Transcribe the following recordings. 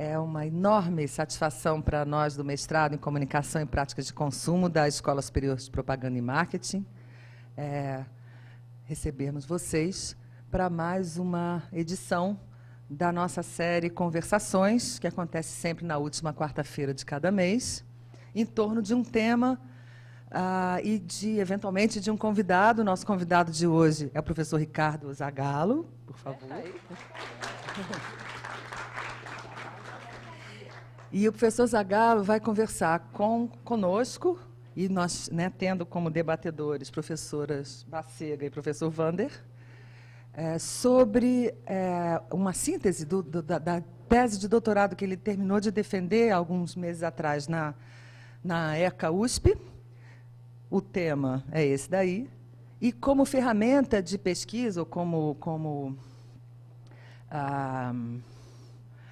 É uma enorme satisfação para nós do mestrado em Comunicação e Práticas de Consumo da Escola Superior de Propaganda e Marketing recebermos vocês para mais uma edição da nossa série Conversações, que acontece sempre na última quarta-feira de cada mês, em torno de um tema e, eventualmente, de um convidado. Nosso convidado de hoje é o professor Ricardo Zagallo, por favor. E o professor Zagallo vai conversar conosco, e nós, tendo como debatedores professoras Bacega e professor Vander, sobre uma síntese da tese de doutorado que ele terminou de defender alguns meses atrás na ECA USP. O tema é esse daí. E como ferramenta de pesquisa, ou como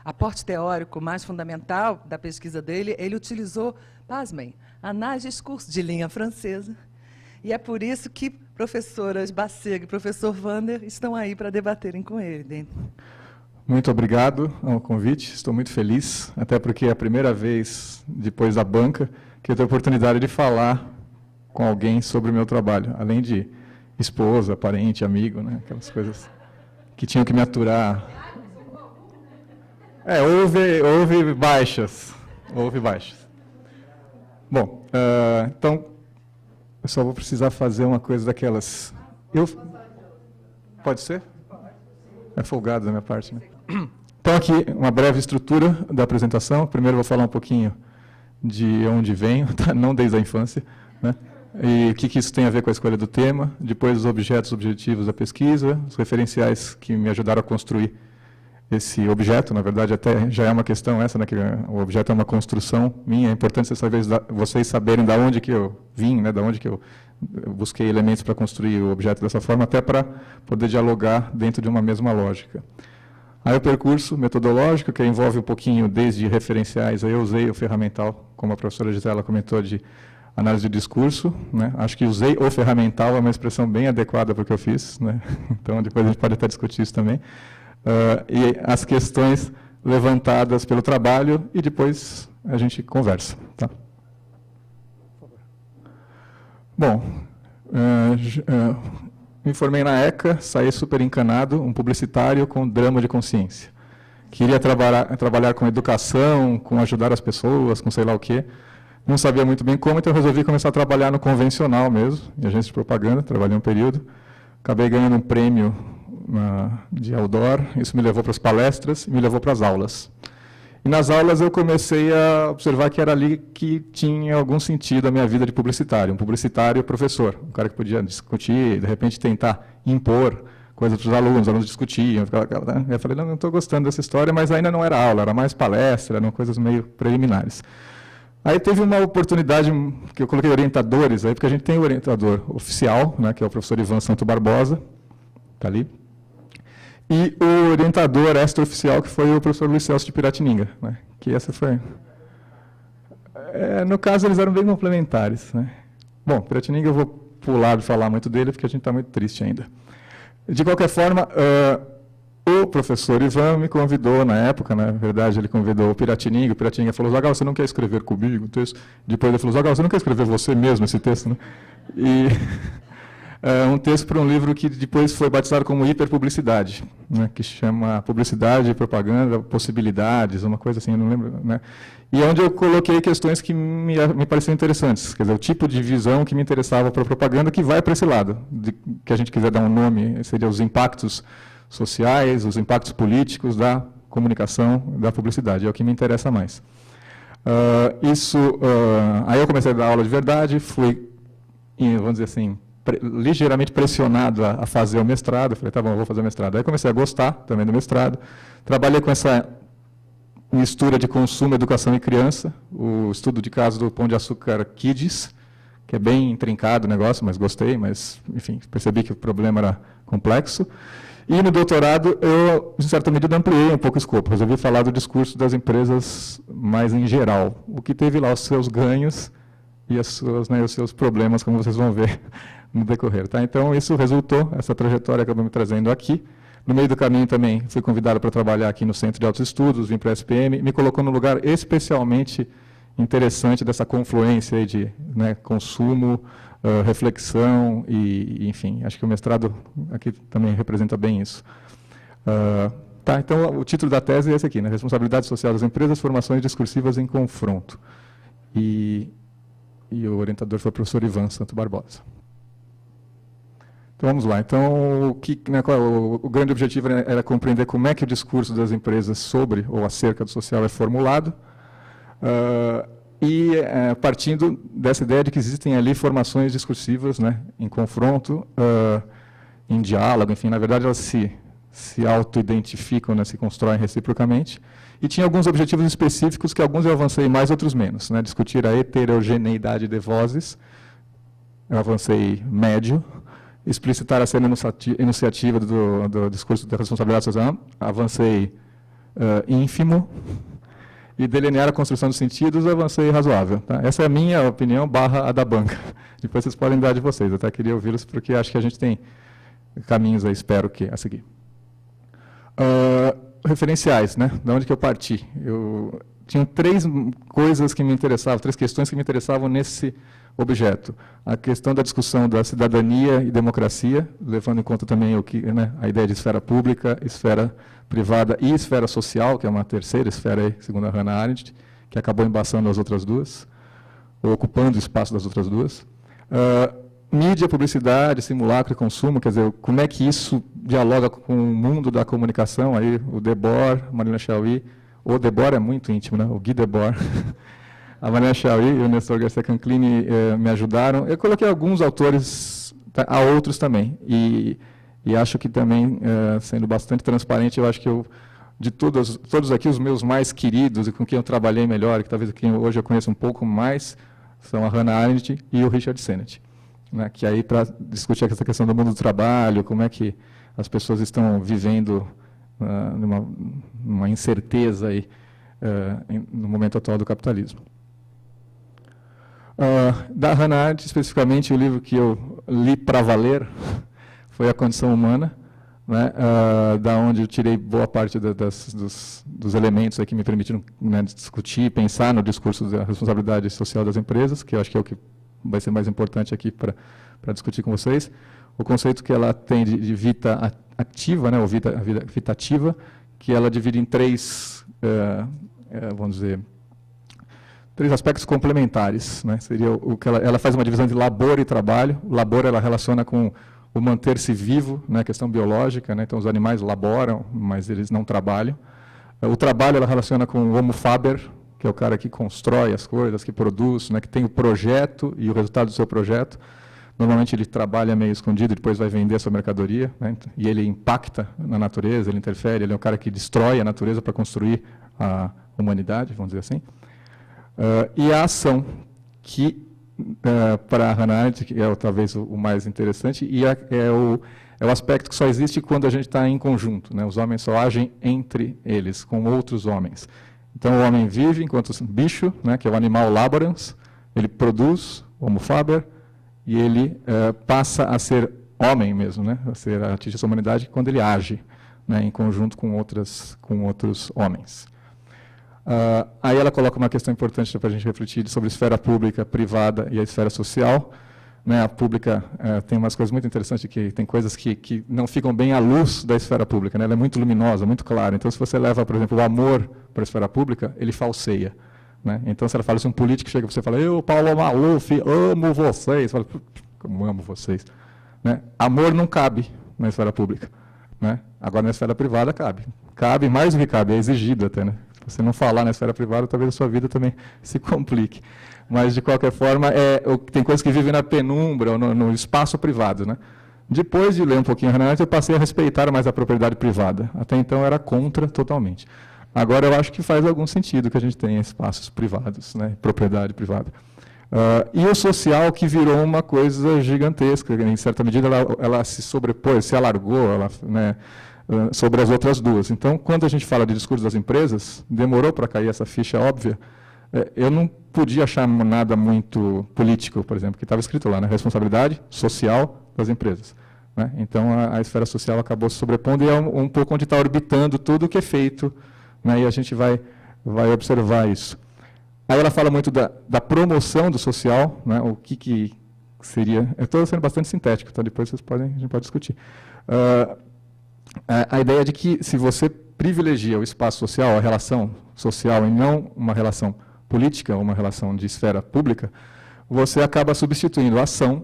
aporte teórico mais fundamental da pesquisa dele, ele utilizou, pasmem, análise de discurso de linha francesa. E é por isso que professoras Bacega e professor Vander estão aí para debaterem com ele. Muito obrigado ao convite, estou muito feliz, até porque é a primeira vez, depois da banca, que eu tenho a oportunidade de falar com alguém sobre o meu trabalho, além de esposa, parente, amigo, aquelas coisas que tinham que me aturar. Houve baixas. Bom, então, eu só vou precisar fazer uma coisa daquelas. Pode ser? É folgado da minha parte, né? Então, aqui, uma breve estrutura da apresentação. Primeiro, vou falar um pouquinho de onde venho, não desde a infância, e o que isso tem a ver com a escolha do tema. Depois, os objetivos da pesquisa, os referenciais que me ajudaram a construir esse objeto. Na verdade, até já é uma questão essa, que o objeto é uma construção minha. É importante vocês saberem de onde que eu vim, de onde que eu busquei elementos para construir o objeto dessa forma, até para poder dialogar dentro de uma mesma lógica. Aí o percurso metodológico, que envolve um pouquinho desde referenciais. Aí eu usei o ferramental, como a professora Gisela comentou, de análise de discurso. Acho que usei o ferramental, é uma expressão bem adequada para o que eu fiz. Então, depois a gente pode até discutir isso também. E as questões levantadas pelo trabalho, e depois a gente conversa. Tá? Bom, me formei na ECA, saí super encanado, um publicitário com drama de consciência. Queria trabalhar com educação, com ajudar as pessoas, com sei lá o quê. Não sabia muito bem como, então resolvi começar a trabalhar no convencional mesmo, em agência de propaganda, trabalhei um período. Acabei ganhando um prêmio de outdoor, isso me levou para as palestras e me levou para as aulas. E nas aulas eu comecei a observar que era ali que tinha algum sentido a minha vida de publicitário, um publicitário professor, um cara que podia discutir, de repente tentar impor coisas para os alunos discutiam. Eu falei, não estou gostando dessa história, mas ainda não era aula, era mais palestra, eram coisas meio preliminares. Aí teve uma oportunidade, que eu coloquei orientadores, aí, porque a gente tem o orientador oficial, que é o professor Ivan Santo Barbosa, está ali, e o orientador extraoficial, que foi o professor Luiz Celso de Piratininga, que essa foi... no caso, eles eram bem complementares. Bom, Piratininga eu vou pular de falar muito dele, porque a gente está muito triste ainda. De qualquer forma, o professor Ivan me convidou na época, na verdade, ele convidou o Piratininga falou, Zagallo, você não quer escrever comigo o texto? Depois ele falou, Zagallo, você não quer escrever você mesmo esse texto? E... um texto para um livro que depois foi batizado como Hiperpublicidade, que chama Publicidade, Propaganda, Possibilidades, uma coisa assim, eu não lembro. E onde eu coloquei questões que me pareciam interessantes, quer dizer, o tipo de visão que me interessava para a propaganda, que vai para esse lado, que a gente quiser dar um nome, seria os impactos sociais, os impactos políticos da comunicação, da publicidade, é o que me interessa mais. Aí eu comecei a dar aula de verdade, fui, vamos dizer assim, ligeiramente pressionado a fazer o mestrado. Falei, tá bom, eu vou fazer o mestrado. Aí comecei a gostar também do mestrado. Trabalhei com essa mistura de consumo, educação e criança, o estudo de caso do Pão de Açúcar Kids, que é bem intrincado o negócio, mas gostei, mas, enfim, percebi que o problema era complexo. E no doutorado, eu, em certa medida, ampliei um pouco o escopo. Resolvi falar do discurso das empresas mais em geral, o que teve lá os seus ganhos e os seus problemas, como vocês vão ver no decorrer. Tá? Então, isso resultou, essa trajetória acabou me trazendo aqui. No meio do caminho também fui convidado para trabalhar aqui no Centro de Altos Estudos, vim para a SPM, me colocou num lugar especialmente interessante dessa confluência aí de, né, consumo, reflexão e, enfim, acho que o mestrado aqui também representa bem isso. Tá, então, o título da tese é esse aqui, né, Responsabilidade Social das Empresas, Formações Discursivas em Confronto. E o orientador foi o professor Ivan Santo Barbosa. Então, vamos lá. Então, o grande objetivo era compreender como é que o discurso das empresas sobre ou acerca do social é formulado, partindo dessa ideia de que existem ali formações discursivas, né, em confronto, em diálogo, enfim, na verdade elas se auto-identificam, né, se constroem reciprocamente, e tinha alguns objetivos específicos que alguns eu avancei mais, outros menos, né, discutir a heterogeneidade de vozes, eu avancei médio, explicitar a cena enunciativa do discurso da responsabilidade social, avancei ínfimo, e delinear a construção dos sentidos, eu avancei razoável. Tá? Essa é a minha opinião / a da banca. Depois vocês podem dar de vocês, eu até queria ouvi-los, porque acho que a gente tem caminhos aí, espero que, a seguir. Referenciais, né? De onde que eu parti? Tinha 3 coisas que me interessavam, 3 questões que me interessavam nesse objeto. A questão da discussão da cidadania e democracia, levando em conta também né, a ideia de esfera pública, esfera privada e esfera social, que é uma terceira esfera, aí, segundo a Hannah Arendt, que acabou embaçando as outras 2, ou ocupando o espaço das outras 2. Mídia, publicidade, simulacro e consumo, quer dizer, como é que isso dialoga com o mundo da comunicação, aí o Debord, Marina Chauí, o Debord é muito íntimo, né? O Guy Debord, a Marina Chauí e o Nestor Garcia Canclini me ajudaram. Eu coloquei alguns autores, há outros também, e acho que também, sendo bastante transparente, eu acho que de todos aqui, os meus mais queridos e com quem eu trabalhei melhor, que talvez quem hoje eu conheço um pouco mais, são a Hannah Arendt e o Richard Sennett. Né, que aí, para discutir essa questão do mundo do trabalho, como é que as pessoas estão vivendo numa incerteza aí, no momento atual do capitalismo. Da Hannah Arendt, especificamente, o livro que eu li para valer foi A Condição Humana, né, da onde eu tirei boa parte dos elementos aí que me permitiram, né, discutir e pensar no discurso da responsabilidade social das empresas, que eu acho que é o que vai ser mais importante aqui para discutir com vocês. O conceito que ela tem de vida ativa, né, ou vida ativa, que ela divide em 3, vamos dizer, 3 aspectos complementares. Né, seria o que ela faz uma divisão de labor e trabalho. O labor ela relaciona com o manter-se vivo, né, questão biológica, né, então os animais laboram, mas eles não trabalham. O trabalho ela relaciona com o homo faber, que é o cara que constrói as coisas, que produz, né, que tem o projeto e o resultado do seu projeto. Normalmente ele trabalha meio escondido, depois vai vender a sua mercadoria, né, e ele impacta na natureza, ele interfere, ele é o cara que destrói a natureza para construir a humanidade, vamos dizer assim. E a ação, que para a Hannah Arendt, que é talvez o mais interessante, e é o aspecto que só existe quando a gente está em conjunto. Né, os homens só agem entre eles, com outros homens. Então, o homem vive enquanto bicho, né, que é o animal laborans, ele produz, homo faber, e ele passa a ser homem mesmo, né, a atingir sua humanidade quando ele age, né, em conjunto com outros homens. Aí ela coloca uma questão importante para a gente refletir sobre a esfera pública, privada e a esfera social. Né, a pública tem umas coisas muito interessantes, que tem coisas que não ficam bem à luz da esfera pública, né, ela é muito luminosa, muito clara. Então, se você leva, por exemplo, o amor para a esfera pública, ele falseia. Né? Então, se ela fala, se um político chega e você fala, eu, Paulo Maluf, amo vocês, fala, como amo vocês. Né? Amor não cabe na esfera pública. Né? Agora, na esfera privada, cabe. Cabe mais do que cabe, é exigido até. Né? Se você não falar na esfera privada, talvez a sua vida também se complique. Mas, de qualquer forma, tem coisas que vivem na penumbra, ou no espaço privado. Né? Depois de ler um pouquinho a Hannah Arendt, eu passei a respeitar mais a propriedade privada. Até então, eu era contra totalmente. Agora, eu acho que faz algum sentido que a gente tenha espaços privados, né? Propriedade privada. E o social, que virou uma coisa gigantesca, em certa medida ela se sobrepôs, se alargou, né, sobre as outras 2. Então, quando a gente fala de discurso das empresas, demorou para cair essa ficha óbvia. Eu não podia achar nada muito político, por exemplo, que estava escrito lá, né, responsabilidade social das empresas. né? Então, a esfera social acabou se sobrepondo e é um pouco onde está orbitando tudo o que é feito, né? E a gente vai observar isso. Aí ela fala muito da promoção do social, né? O que seria... Eu estou sendo bastante sintético, então depois a gente pode discutir. A ideia de que, se você privilegia o espaço social, a relação social, e não uma relação política, uma relação de esfera pública, você acaba substituindo a ação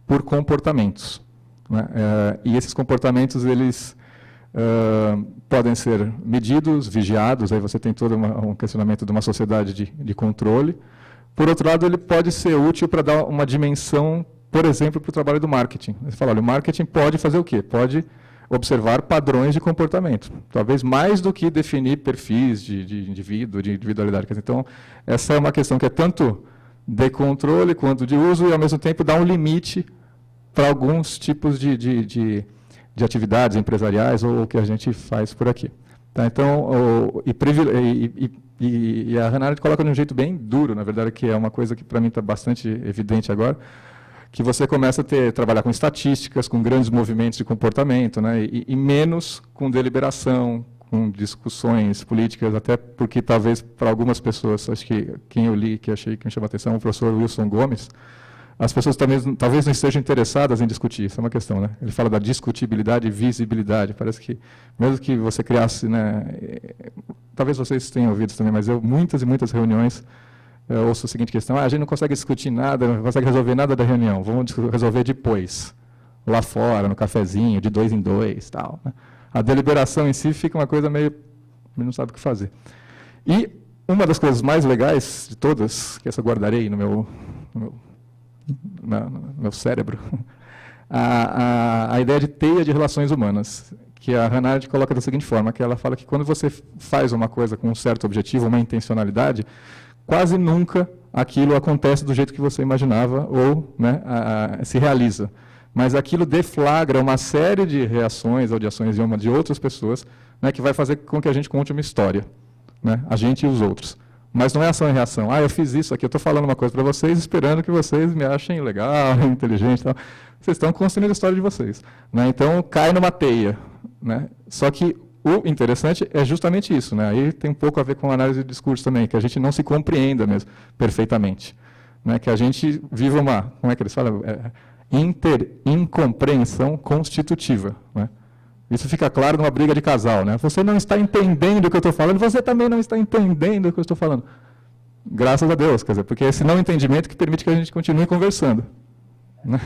por comportamentos, né? E esses comportamentos, eles podem ser medidos, vigiados, aí você tem todo um questionamento de uma sociedade de controle. Por outro lado, ele pode ser útil para dar uma dimensão, por exemplo, para o trabalho do marketing. Você fala, olha, o marketing pode fazer o quê? Pode observar padrões de comportamento, talvez mais do que definir perfis de indivíduo, de individualidade. Então, essa é uma questão que é tanto de controle quanto de uso e, ao mesmo tempo, dá um limite para alguns tipos de atividades empresariais ou o que a gente faz por aqui. Tá? Então, e a Hannah Arendt coloca de um jeito bem duro, na verdade, que é uma coisa que para mim está bastante evidente agora, que você começa a trabalhar com estatísticas, com grandes movimentos de comportamento, né, e menos com deliberação, com discussões políticas, até porque talvez para algumas pessoas, acho que quem eu li, que achei que me chamou a atenção, o professor Wilson Gomes, as pessoas talvez não estejam interessadas em discutir, isso é uma questão, né? Ele fala da discutibilidade e visibilidade, parece que, mesmo que você criasse, né, talvez vocês tenham ouvido também, mas muitas e muitas reuniões, eu ouço a seguinte questão, a gente não consegue discutir nada, não consegue resolver nada da reunião, vamos resolver depois, lá fora, no cafezinho, de 2 em 2, tal, né? A deliberação em si fica uma coisa meio, não sabe o que fazer. E uma das coisas mais legais de todas, que essa eu guardarei no meu cérebro, a ideia de teia de relações humanas, que a Hannah Arendt coloca da seguinte forma, que ela fala que quando você faz uma coisa com um certo objetivo, uma intencionalidade, quase nunca aquilo acontece do jeito que você imaginava ou, né, se realiza. Mas aquilo deflagra uma série de reações ou de ações de outras pessoas, né, que vai fazer com que a gente conte uma história, né, a gente e os outros. Mas não é ação e reação. Eu fiz isso aqui, eu estou falando uma coisa para vocês, esperando que vocês me achem legal, inteligente. Tal. Vocês estão construindo a história de vocês, né? Então, cai numa teia, né? Só que o interessante é justamente isso, né? Aí tem um pouco a ver com a análise de discurso também, que a gente não se compreenda mesmo perfeitamente, né? Que a gente viva uma, como é que eles falam? Incompreensão constitutiva, né? Isso fica claro numa briga de casal, né? Você não está entendendo o que eu estou falando, você também não está entendendo o que eu estou falando. Graças a Deus, quer dizer, porque é esse não entendimento que permite que a gente continue conversando, né?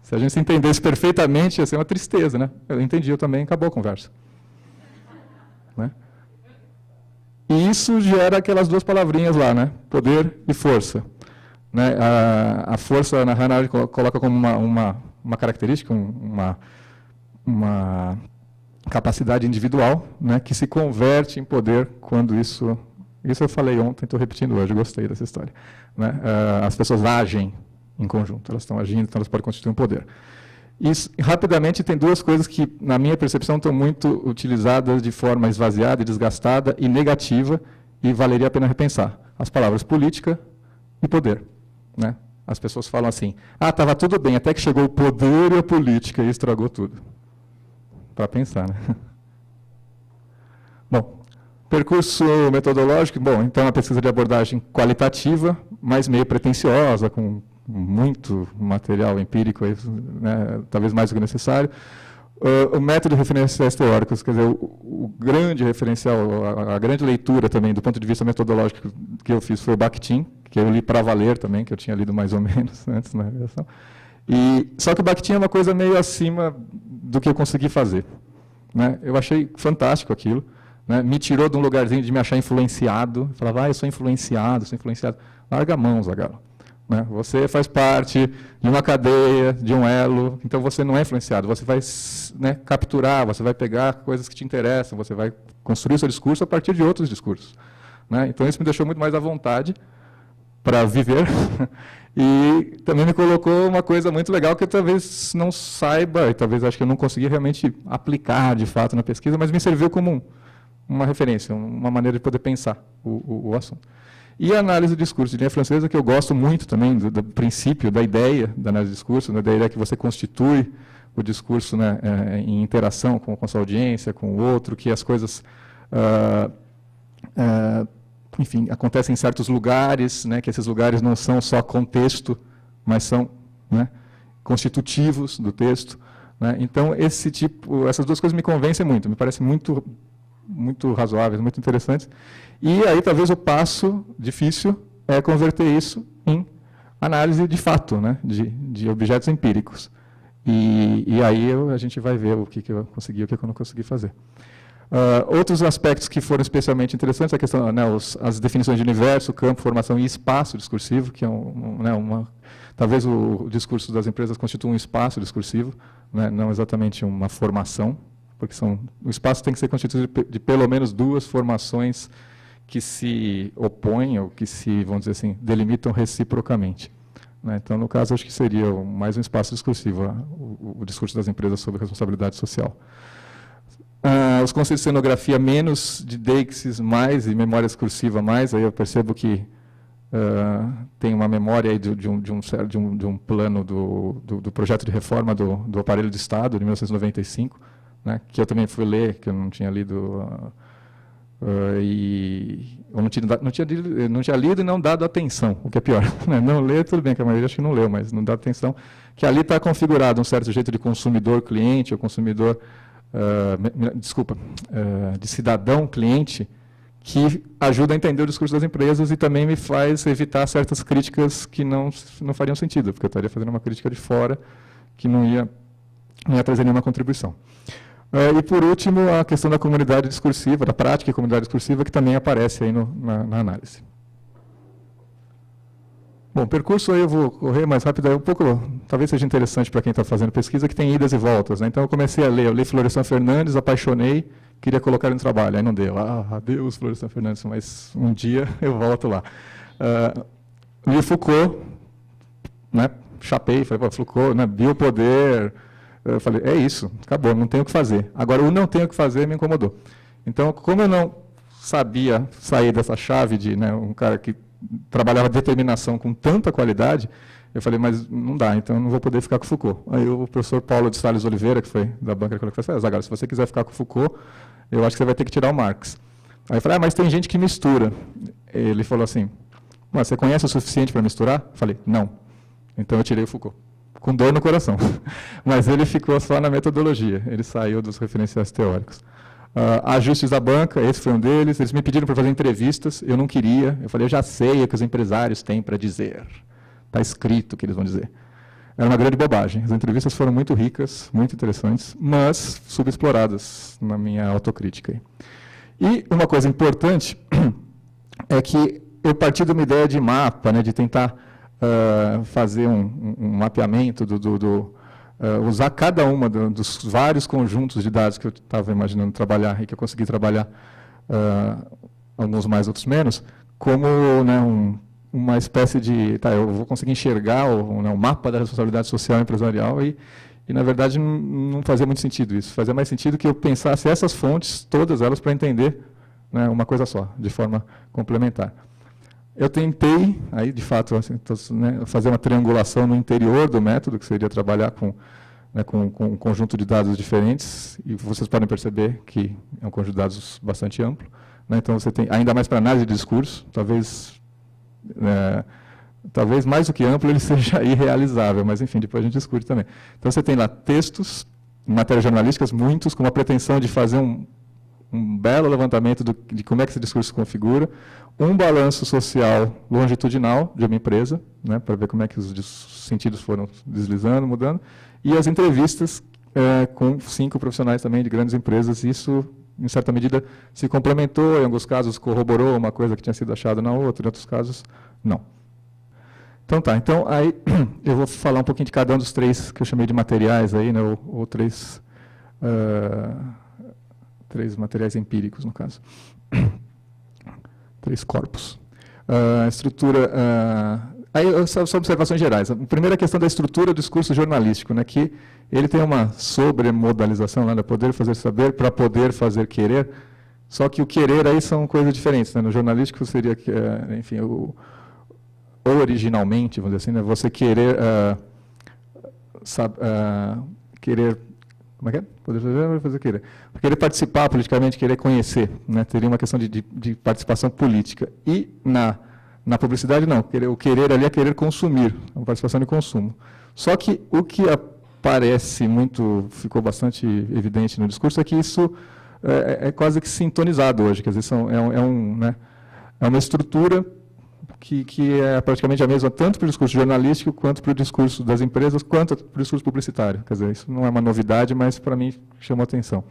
Se a gente se entendesse perfeitamente, ia ser uma tristeza, né? Eu entendi, eu também, acabou a conversa, né? E isso gera aquelas duas palavrinhas lá, né? Poder e força, né? A força, na Hannah Arendt coloca como uma característica, uma capacidade individual, né, que se converte em poder quando isso eu falei ontem, estou repetindo hoje, gostei dessa história, né? As pessoas agem em conjunto, elas estão agindo, então elas podem constituir um poder. Isso, rapidamente, tem duas coisas que, na minha percepção, estão muito utilizadas de forma esvaziada e desgastada e negativa, e valeria a pena repensar. As palavras política e poder, né? As pessoas falam assim, estava tudo bem, até que chegou o poder e a política e estragou tudo. Para pensar, né? Bom, percurso metodológico, então a pesquisa de abordagem qualitativa, mas meio pretensiosa, com muito material empírico, né, talvez mais do que necessário. O método de referenciais teóricos, quer dizer, o grande referencial, a grande leitura também, do ponto de vista metodológico que eu fiz foi o Bakhtin, que eu li para valer também, que eu tinha lido mais ou menos antes na redação. Só que o Bakhtin é uma coisa meio acima do que eu consegui fazer, né? Eu achei fantástico aquilo, né? Me tirou de um lugarzinho de me achar influenciado. Eu falava, eu sou influenciado, sou influenciado. Larga a mão, Zagallo, né? Você faz parte de uma cadeia, de um elo, então você não é influenciado, você vai, né, capturar, você vai pegar coisas que te interessam, você vai construir o seu discurso a partir de outros discursos, né? Então isso me deixou muito mais à vontade para viver. E também me colocou uma coisa muito legal que eu talvez não saiba, e talvez acho que eu não consegui realmente aplicar de fato na pesquisa, mas me serviu como uma referência, uma maneira de poder pensar o assunto. E a análise do discurso de linha francesa, que eu gosto muito também do princípio, da ideia da análise do discurso, da ideia que você constitui o discurso, né, em interação com a sua audiência, com o outro, que as coisas, enfim, acontecem em certos lugares, né, que esses lugares não são só contexto, mas são, né, constitutivos do texto. Né? Então, essas duas coisas me convencem muito, me parecem muito razoáveis, muito interessantes. E aí, talvez, o passo difícil é converter isso em análise de fato, né, de objetos empíricos. E aí a gente vai ver o que eu consegui e o que eu não consegui fazer. Outros aspectos que foram especialmente interessantes, a questão, né, as definições de universo, campo, formação e espaço discursivo, que é talvez o discurso das empresas constitua um espaço discursivo, né, não exatamente uma formação, porque o espaço tem que ser constituído de pelo menos duas formações que se opõem ou que se, vamos dizer assim, delimitam reciprocamente. Né? Então, no caso, acho que seria mais um espaço discursivo, o discurso das empresas sobre responsabilidade social. Os conceitos de cenografia menos, de deixis mais e memória discursiva mais, aí eu percebo que tem uma memória aí de um plano do projeto de reforma do aparelho de Estado, de 1995, né, que eu também fui ler, que eu não tinha lido, e eu não tinha lido e não dado atenção, o que é pior. Né? Não ler, tudo bem, que a maioria acho que não leu, mas não dá atenção, que ali está configurado um certo jeito de consumidor-cliente, ou consumidor, de cidadão-cliente, que ajuda a entender o discurso das empresas e também me faz evitar certas críticas que não fariam sentido, porque eu estaria fazendo uma crítica de fora que não ia trazer nenhuma contribuição. E, por último, a questão da comunidade discursiva, da prática e comunidade discursiva, que também aparece aí na análise. Bom, percurso aí eu vou correr mais rápido, é um pouco, talvez seja interessante para quem está fazendo pesquisa, que tem idas e voltas. Né? Então, eu comecei a ler, eu li Florestan Fernandes, apaixonei, queria colocar ele no trabalho, aí não deu. Adeus, Florestan Fernandes, mas um dia eu volto lá. Li Foucault, né? Chapei, falei, Foucault, né? Biopoder. Eu falei, é isso, acabou, não tenho o que fazer. Agora, o não tenho o que fazer me incomodou. Então, como eu não sabia sair dessa chave de, né, um cara que trabalhava determinação com tanta qualidade, eu falei, mas não dá, então eu não vou poder ficar com Foucault. Aí o professor Paulo de Salles Oliveira, que foi da banca, falou, Zagalo, se você quiser ficar com Foucault, eu acho que você vai ter que tirar o Marx. Aí eu falei, mas tem gente que mistura. Ele falou assim, mas você conhece o suficiente para misturar? Eu falei, não. Então eu tirei o Foucault. Com dor no coração. Mas ele ficou só na metodologia, ele saiu dos referenciais teóricos. Ajustes da banca, esse foi um deles. Eles me pediram para fazer entrevistas, eu não queria. Eu falei, eu já sei o que os empresários têm para dizer. Está escrito o que eles vão dizer. Era uma grande bobagem. As entrevistas foram muito ricas, muito interessantes, mas subexploradas na minha autocrítica. E uma coisa importante é que eu parti de uma ideia de mapa, né, de tentar fazer um mapeamento, usar cada uma dos vários conjuntos de dados que eu estava imaginando trabalhar e que eu consegui trabalhar, alguns mais, outros menos, como, né, uma espécie de, eu vou conseguir enxergar o mapa da responsabilidade social empresarial e na verdade, não fazia muito sentido isso. Fazia mais sentido que eu pensasse essas fontes, todas elas, para entender, né, uma coisa só, de forma complementar. Eu tentei, aí, de fato, assim, né, fazer uma triangulação no interior do método, que seria trabalhar com um conjunto de dados diferentes, e vocês podem perceber que é um conjunto de dados bastante amplo. Né, então, você tem, ainda mais para análise de discurso, talvez mais do que amplo ele seja irrealizável, mas, enfim, depois a gente discute também. Então, você tem lá textos, matérias jornalísticas, muitos, com uma pretensão de fazer um belo levantamento de como é que esse discurso se configura, um balanço social longitudinal de uma empresa, né, para ver como é que os sentidos foram deslizando, mudando, e as entrevistas com 5 profissionais também de grandes empresas. Isso, em certa medida, se complementou, em alguns casos corroborou uma coisa que tinha sido achada na outra, em outros casos, não. Então tá, então aí eu vou falar um pouquinho de cada um dos 3 que eu chamei de materiais aí, né, ou 3 materiais empíricos, no caso. 3 corpos. A estrutura... aí, só observações gerais. A primeira questão da estrutura do discurso jornalístico, né, que ele tem uma sobremodalização, né, de poder fazer saber para poder fazer querer, só que o querer aí são coisas diferentes. Né? No jornalístico seria, enfim, originalmente, vamos dizer assim, né, você querer querer... Como é que é? Poder fazer querer. Querer participar politicamente, querer conhecer. Né? Teria uma questão de participação política. E na publicidade, não. O querer ali é querer consumir, uma participação de consumo. Só que o que aparece muito, ficou bastante evidente no discurso, é que isso é quase que sintonizado hoje. Quer dizer, né? É uma estrutura que é praticamente a mesma, tanto para o discurso jornalístico, quanto para o discurso das empresas, quanto para o discurso publicitário. Quer dizer, isso não é uma novidade, mas, para mim, chamou a atenção.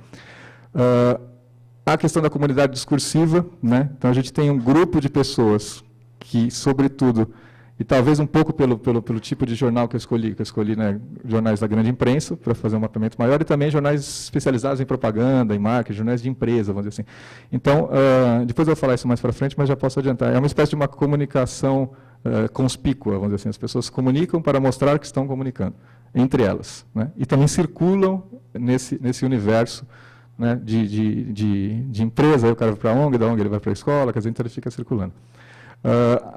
A questão da comunidade discursiva, né? Então, a gente tem um grupo de pessoas que, sobretudo, e talvez um pouco pelo tipo de jornal que eu escolhi, né, jornais da grande imprensa, para fazer um mapeamento maior, e também jornais especializados em propaganda, em marketing, jornais de empresa, vamos dizer assim. Então, depois eu vou falar isso mais para frente, mas já posso adiantar. É uma espécie de uma comunicação conspícua, vamos dizer assim. As pessoas comunicam para mostrar que estão comunicando, entre elas. Né? E também circulam nesse universo, né, de empresa, aí o cara vai para a ONG, da ONG ele vai para a escola, quer dizer, então ele fica circulando.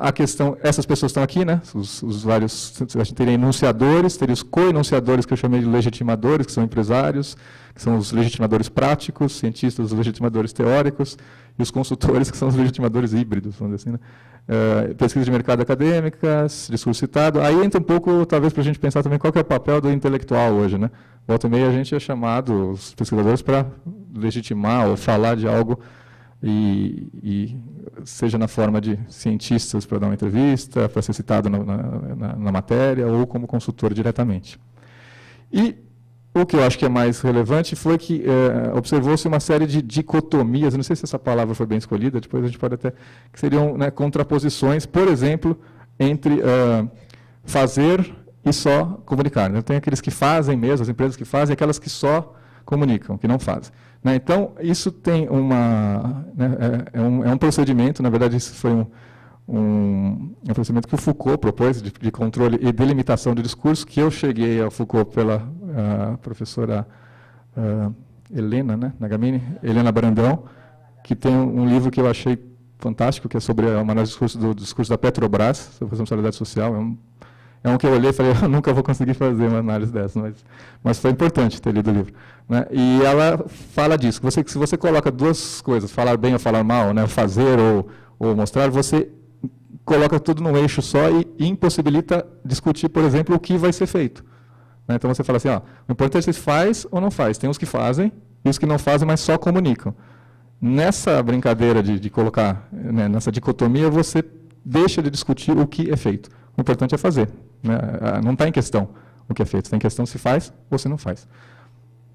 A questão, essas pessoas estão aqui, né? Os vários, a gente teria enunciadores, teria os co-enunciadores, que eu chamei de legitimadores, que são empresários, que são os legitimadores práticos, cientistas, os legitimadores teóricos, e os consultores, que são os legitimadores híbridos, vamos dizer assim, né? Pesquisa de mercado acadêmicas, discurso citado. Aí entra um pouco, talvez, para a gente pensar também qual que é o papel do intelectual hoje, né? Volta e meia a gente é chamado, os pesquisadores, para legitimar ou falar de algo, e seja na forma de cientistas para dar uma entrevista, para ser citado na matéria, ou como consultor diretamente. E o que eu acho que é mais relevante foi que observou-se uma série de dicotomias, eu não sei se essa palavra foi bem escolhida, depois a gente pode até... que seriam, né, contraposições, por exemplo, entre fazer e só comunicar. Né? Tem aqueles que fazem mesmo, as empresas que fazem, e aquelas que só comunicam, que não fazem. Né? Então, isso tem é um procedimento, na verdade, isso foi um procedimento que o Foucault propôs, de controle e delimitação do discurso, que eu cheguei ao Foucault pela professora Helena, né, Nagamini, Helena Brandão, que tem um livro que eu achei fantástico, que é sobre uma análise do discurso da Petrobras, sobre a responsabilidade social. É um que eu olhei e falei, eu nunca vou conseguir fazer uma análise dessa, mas foi importante ter lido o livro. Né? E ela fala disso, que se você coloca duas coisas, falar bem ou falar mal, né, fazer ou mostrar, você coloca tudo num eixo só e impossibilita discutir, por exemplo, o que vai ser feito. Né? Então você fala assim, o importante é se faz ou não faz. Tem os que fazem e os que não fazem, mas só comunicam. Nessa brincadeira de colocar, né, nessa dicotomia, você deixa de discutir o que é feito. O importante é fazer. Né? Não está em questão o que é feito, está em questão se faz ou se não faz.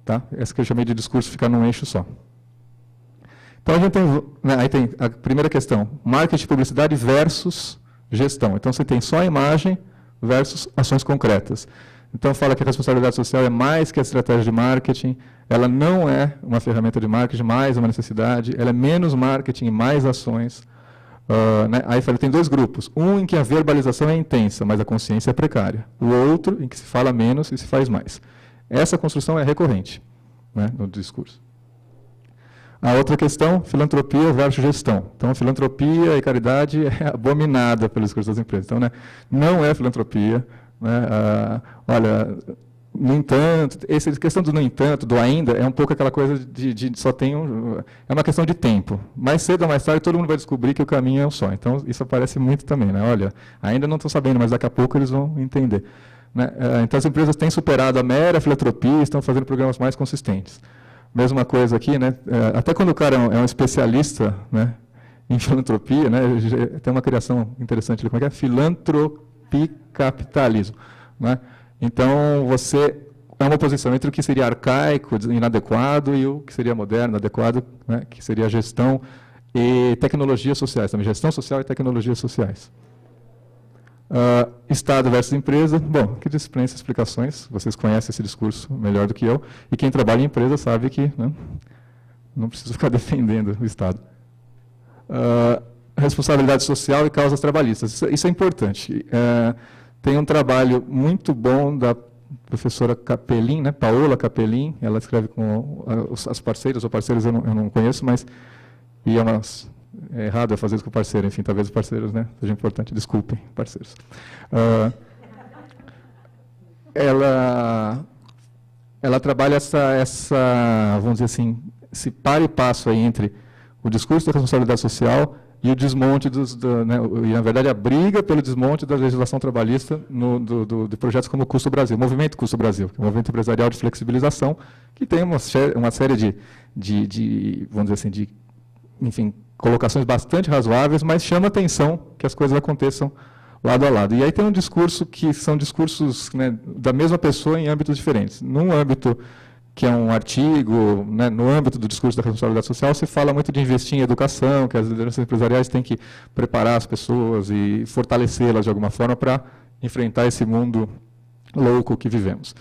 Tá? Essa que eu chamei de discurso ficar num eixo só. Então, a gente tem, né, aí tem a primeira questão, marketing, publicidade versus gestão. Então, você tem só a imagem versus ações concretas. Então, fala que a responsabilidade social é mais que a estratégia de marketing, ela não é uma ferramenta de marketing, mais uma necessidade, ela é menos marketing e mais ações. Né? Aí fala, tem dois grupos, um em que a verbalização é intensa, mas a consciência é precária. O outro em que se fala menos e se faz mais. Essa construção é recorrente, né, no discurso. A outra questão, filantropia versus gestão. Então, filantropia e caridade é abominada pelo discurso das empresas. Então, né, não é filantropia. Né, olha, no entanto, essa questão do no entanto, do ainda, é um pouco aquela coisa de só tem é uma questão de tempo. Mais cedo ou mais tarde, todo mundo vai descobrir que o caminho é um só. Então, isso aparece muito também. Né? Olha, ainda não estou sabendo, mas daqui a pouco eles vão entender. Né? Então, as empresas têm superado a mera filantropia e estão fazendo programas mais consistentes. Mesma coisa aqui, né? Até quando o cara é um especialista, né, em filantropia, né, tem uma criação interessante ali, como é que é? Filantropicapitalismo. Né? Então, você é uma oposição entre o que seria arcaico, inadequado, e o que seria moderno, adequado, né, que seria a gestão e tecnologias sociais, também gestão social e tecnologias sociais. Estado versus empresa, bom, que dispensa explicações, vocês conhecem esse discurso melhor do que eu, e quem trabalha em empresa sabe que, né, não preciso ficar defendendo o Estado. Responsabilidade social e causas trabalhistas, isso é importante. Tem um trabalho muito bom da professora Capelin, né, Paola Capelin, ela escreve com as parceiras ou parceiros, eu não conheço, mas e é umas... É errado eu fazer isso com o parceiro, enfim, talvez os parceiros, né, seja importante, desculpem, parceiros. Ela ela trabalha vamos dizer assim, esse par e passo aí entre o discurso da responsabilidade social e o desmonte e, na verdade, a briga pelo desmonte da legislação trabalhista de projetos como o Custo Brasil, o Movimento Custo Brasil, que é um movimento empresarial de flexibilização, que tem uma série de vamos dizer assim, enfim, colocações bastante razoáveis, mas chama atenção que as coisas aconteçam lado a lado. E aí tem um discurso que são discursos, né, da mesma pessoa em âmbitos diferentes. Num âmbito que é um artigo, né, no âmbito do discurso da responsabilidade social, se fala muito de investir em educação, que as lideranças empresariais têm que preparar as pessoas e fortalecê-las de alguma forma para enfrentar esse mundo louco que vivemos.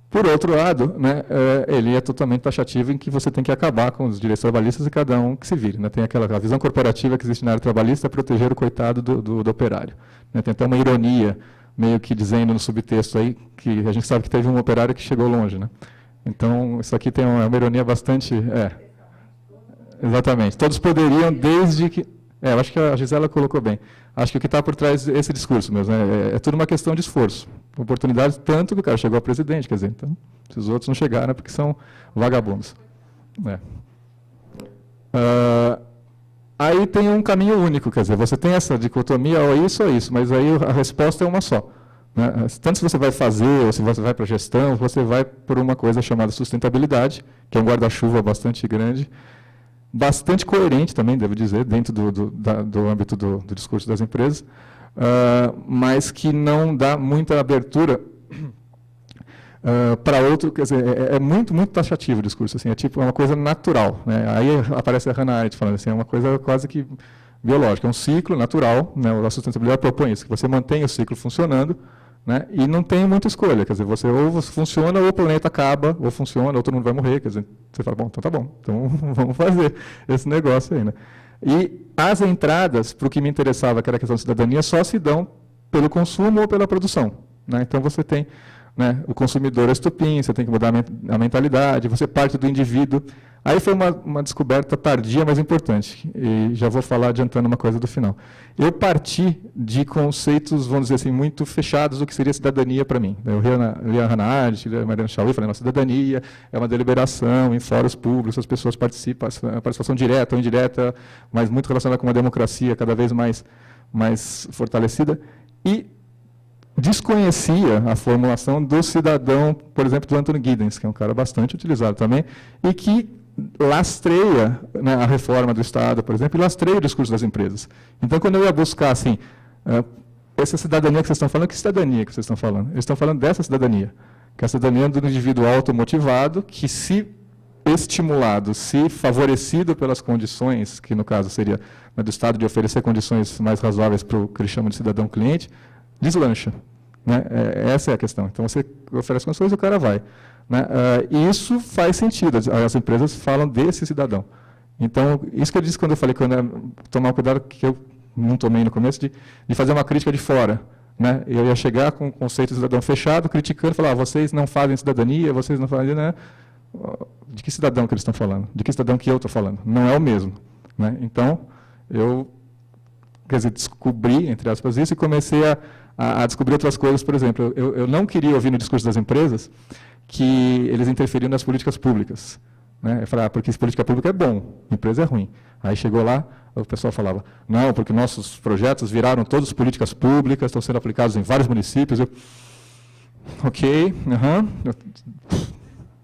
Por outro lado, né, ele é totalmente taxativo em que você tem que acabar com os direitos trabalhistas e cada um que se vire. Né? Tem a visão corporativa que existe na área trabalhista é proteger o coitado do operário. Né? Tem até uma ironia, meio que dizendo no subtexto aí, que a gente sabe que teve um operário que chegou longe. Né? Então, isso aqui tem uma ironia bastante... exatamente. Todos poderiam, desde que... eu acho que a Gisela colocou bem. Acho que o que está por trás desse discurso mesmo, é tudo uma questão de esforço. Oportunidades, tanto que o cara chegou a presidente, quer dizer, então, se os outros não chegaram é porque são vagabundos. Aí tem um caminho único, quer dizer, você tem essa dicotomia, ou isso, mas aí a resposta é uma só. Né? Tanto se você vai fazer, ou se você vai para a gestão, você vai por uma coisa chamada sustentabilidade, que é um guarda-chuva bastante grande, bastante coerente também, devo dizer, dentro do âmbito do discurso das empresas, mas que não dá muita abertura para outro, quer dizer, é muito, muito taxativo o discurso, assim, é uma coisa natural. Né? Aí aparece a Hannah Arendt falando assim, é uma coisa quase que biológica, é um ciclo natural, né? A sustentabilidade propõe isso, que você mantenha o ciclo funcionando, né? E não tem muita escolha, quer dizer, ou funciona, ou o planeta acaba, ou funciona, ou todo mundo vai morrer, quer dizer, você fala, bom, então tá bom, então vamos fazer esse negócio aí. Né? E as entradas, para o que me interessava, que era a questão de cidadania, só se dão pelo consumo ou pela produção. Né? Então você tem, né, o consumidor estupim, você tem que mudar a mentalidade, você parte do indivíduo. Aí foi uma descoberta tardia, mas importante, e já vou falar adiantando uma coisa do final. Eu parti de conceitos, vamos dizer assim, muito fechados do que seria cidadania para mim. Eu li a Hannah Arendt, li a Mariana Chauí, falei, cidadania é uma deliberação em fóruns públicos, as pessoas participam, a participação direta ou indireta, mas muito relacionada com uma democracia cada vez mais fortalecida, e desconhecia a formulação do cidadão, por exemplo, do Anthony Giddens, que é um cara bastante utilizado também, e que lastreia, né, a reforma do Estado, por exemplo, e lastreia o discurso das empresas. Então, quando eu ia buscar, assim, essa cidadania que vocês estão falando, que cidadania que vocês estão falando? Eles estão falando dessa cidadania, que é a cidadania do indivíduo automotivado, que se estimulado, se favorecido pelas condições, que no caso seria, né, do Estado de oferecer condições mais razoáveis para o que eles chamam de cidadão cliente, deslancha. Né? Essa é a questão. Então, você oferece condições e o cara vai. Né? E isso faz sentido, as empresas falam desse cidadão. Então, isso que eu disse quando eu falei que eu ia tomar cuidado, que eu não tomei no começo, de fazer uma crítica de fora. Né? Eu ia chegar com o conceito de cidadão fechado, criticando, falar, vocês não fazem cidadania, vocês não fazem... Né? De que cidadão que eles estão falando? De que cidadão que eu estou falando? Não é o mesmo. Né? Então, eu, quer dizer, descobri, entre aspas, isso e comecei a descobrir outras coisas. Por exemplo, eu não queria ouvir no discurso das empresas que eles interferiam nas políticas públicas. Né? Eu falei, porque política pública é bom, empresa é ruim. Aí chegou lá, o pessoal falava, não, porque nossos projetos viraram todas políticas públicas, estão sendo aplicados em vários municípios. Ok,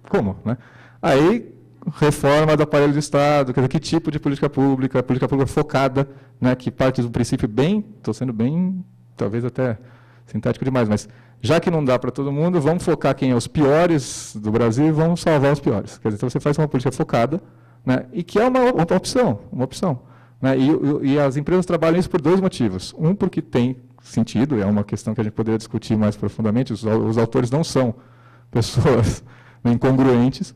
como? Né? Aí, reforma do aparelho do Estado, quer dizer, que tipo de política pública focada, né, que parte do princípio estou sendo bem, talvez até sintético demais, mas já que não dá para todo mundo, vamos focar quem é os piores do Brasil e vamos salvar os piores. Quer dizer, então você faz uma política focada, né, e que é uma opção. Né, e as empresas trabalham isso por dois motivos. Um, porque tem sentido, é uma questão que a gente poderia discutir mais profundamente, os autores não são pessoas incongruentes.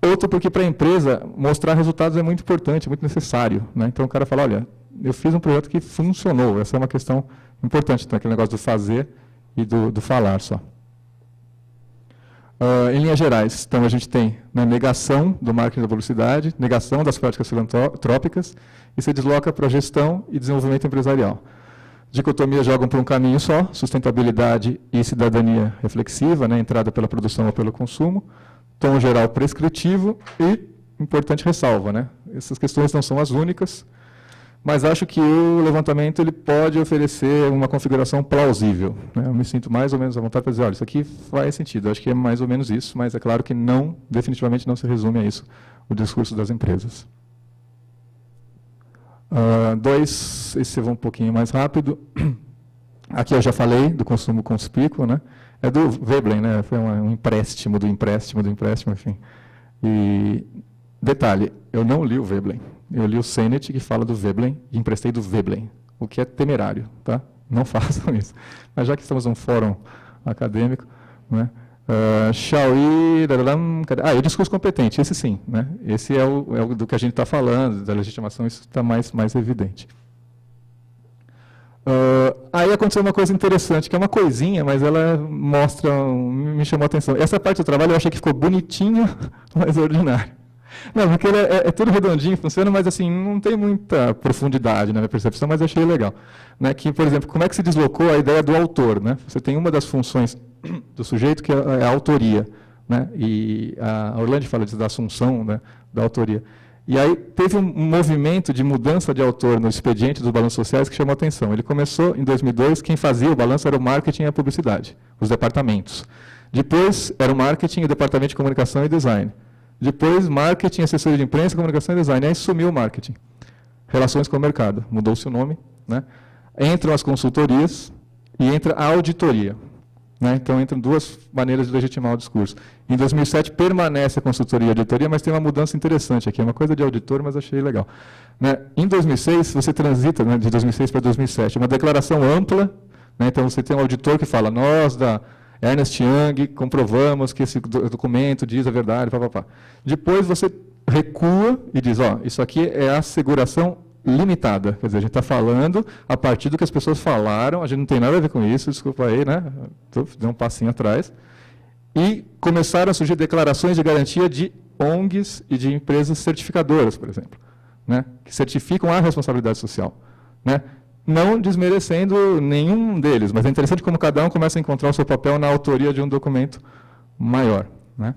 Outro, porque para a empresa mostrar resultados é muito importante, muito necessário. Né? Então o cara fala, olha, eu fiz um projeto que funcionou, essa é uma questão importante, então, aquele negócio do fazer e do falar só. Em linhas gerais, então a gente tem, né, negação do marketing da publicidade, negação das práticas filantrópicas, e se desloca para a gestão e desenvolvimento empresarial. Dicotomias jogam por um caminho só, sustentabilidade e cidadania reflexiva, né, entrada pela produção ou pelo consumo. tom geral prescritivo e, importante ressalva, né? Essas questões não são as únicas, mas acho que o levantamento ele pode oferecer uma configuração plausível, né? Eu me sinto mais ou menos à vontade para dizer, olha, isso aqui faz sentido, acho que é mais ou menos isso, mas é claro que não, definitivamente não se resume a isso o discurso das empresas. Esse eu vou um pouquinho mais rápido. Aqui eu já falei do consumo conspícuo, né? É do Veblen, né? Foi um empréstimo, enfim. E, detalhe, eu não li o Veblen. Eu li o Sennett, que fala do Veblen, e emprestei do Veblen, o que é temerário, tá? Não façam isso. Mas já que estamos num fórum acadêmico, né? Xiaoyi, e o discurso competente, esse sim, né? Esse é o do que a gente está falando, da legitimação, isso está mais evidente. Aí aconteceu uma coisa interessante, que é uma coisinha, mas ela me chamou a atenção. Essa parte do trabalho eu achei que ficou bonitinho, mas ordinário. Não, porque é tudo redondinho, funciona, mas assim, não tem muita profundidade na minha percepção, mas eu achei legal. Né, que, por exemplo, como é que se deslocou a ideia do autor? Né? Você tem uma das funções do sujeito, que é a autoria. Né? E a Orlandi fala da assunção, né, da autoria. E aí teve um movimento de mudança de autor no expediente dos balanços sociais que chamou a atenção. Ele começou em 2002, quem fazia o balanço era o marketing e a publicidade, os departamentos. Depois era o marketing, o departamento de comunicação e design. Depois, marketing, assessoria de imprensa, comunicação e design. Aí sumiu o marketing. Relações com o mercado. Mudou-se o nome. Né? Entram as consultorias e entra a auditoria. Né? Então, entram duas maneiras de legitimar o discurso. Em 2007, permanece a consultoria e a auditoria, mas tem uma mudança interessante aqui. É uma coisa de auditor, mas achei legal. Né? Em 2006, você transita, né, de 2006 para 2007, uma declaração ampla. Né? Então, você tem um auditor que fala, nós, da Ernst Young, comprovamos que esse documento diz a verdade, papapá. Depois, você recua e diz, ó, isso aqui é asseguração limitada, quer dizer, a gente está falando a partir do que as pessoas falaram, a gente não tem nada a ver com isso, desculpa aí, né? Dei um passinho atrás. E começaram a surgir declarações de garantia de ONGs e de empresas certificadoras, por exemplo, né? Que certificam a responsabilidade social. Né? Não desmerecendo nenhum deles, mas é interessante como cada um começa a encontrar o seu papel na autoria de um documento maior. Né?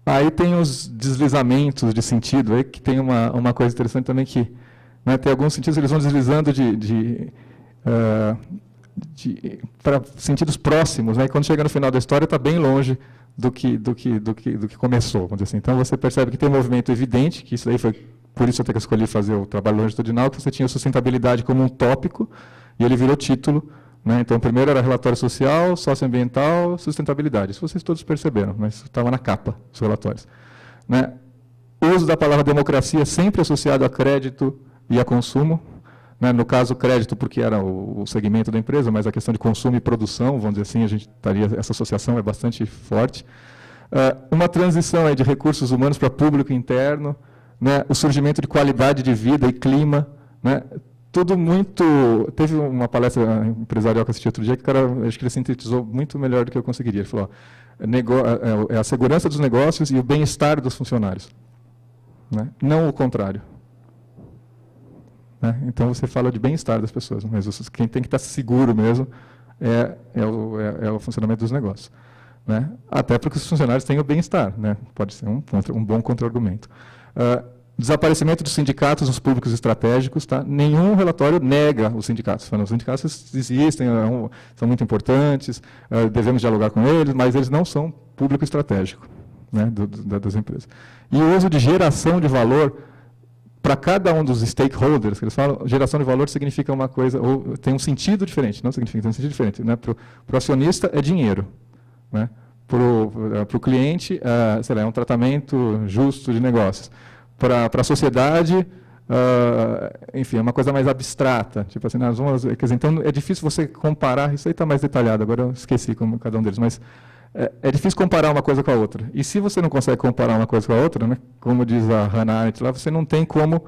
Aí tem os deslizamentos de sentido, aí que tem uma coisa interessante também que, né, tem alguns sentidos que eles vão deslizando para sentidos próximos, né, e quando chega no final da história está bem longe do que começou, vamos dizer assim. Então você percebe que tem um movimento evidente, que isso aí foi, por isso eu até que escolhi fazer o trabalho longitudinal, que você tinha sustentabilidade como um tópico, e ele virou título. Né? Então, o primeiro era relatório social, socioambiental, sustentabilidade. Isso vocês todos perceberam, mas estava na capa dos relatórios. Né? O uso da palavra democracia sempre associado a crédito e a consumo. Né? No caso, crédito porque era o segmento da empresa, mas a questão de consumo e produção, vamos dizer assim, essa associação é bastante forte. Uma transição aí de recursos humanos para público interno, né? O surgimento de qualidade de vida e clima, né? Tudo muito... Teve uma palestra empresarial que eu assisti outro dia, que o cara, acho que ele sintetizou muito melhor do que eu conseguiria. Ele falou, é a segurança dos negócios e o bem-estar dos funcionários. Né? Não o contrário. Né? Então, você fala de bem-estar das pessoas, mas quem tem que estar seguro mesmo é o funcionamento dos negócios. Né? Até porque os funcionários têm o bem-estar. Né? Pode ser um bom contra-argumento. Desaparecimento dos sindicatos nos públicos estratégicos. Tá? Nenhum relatório nega os sindicatos. Os sindicatos existem, são muito importantes, devemos dialogar com eles, mas eles não são público estratégico, né, das empresas. E o uso de geração de valor para cada um dos stakeholders, que eles falam, geração de valor significa uma coisa, ou tem um sentido diferente, não significa, tem um sentido diferente. Né? Para o acionista é dinheiro. Né? Para o cliente, sei lá, é um tratamento justo de negócios. Para a sociedade, enfim, é uma coisa mais abstrata. Tipo assim, quer dizer, então é difícil você comparar, isso aí está mais detalhado, agora eu esqueci como cada um deles, mas é difícil comparar uma coisa com a outra. E se você não consegue comparar uma coisa com a outra, né, como diz a Hannah Arendt lá, você não tem como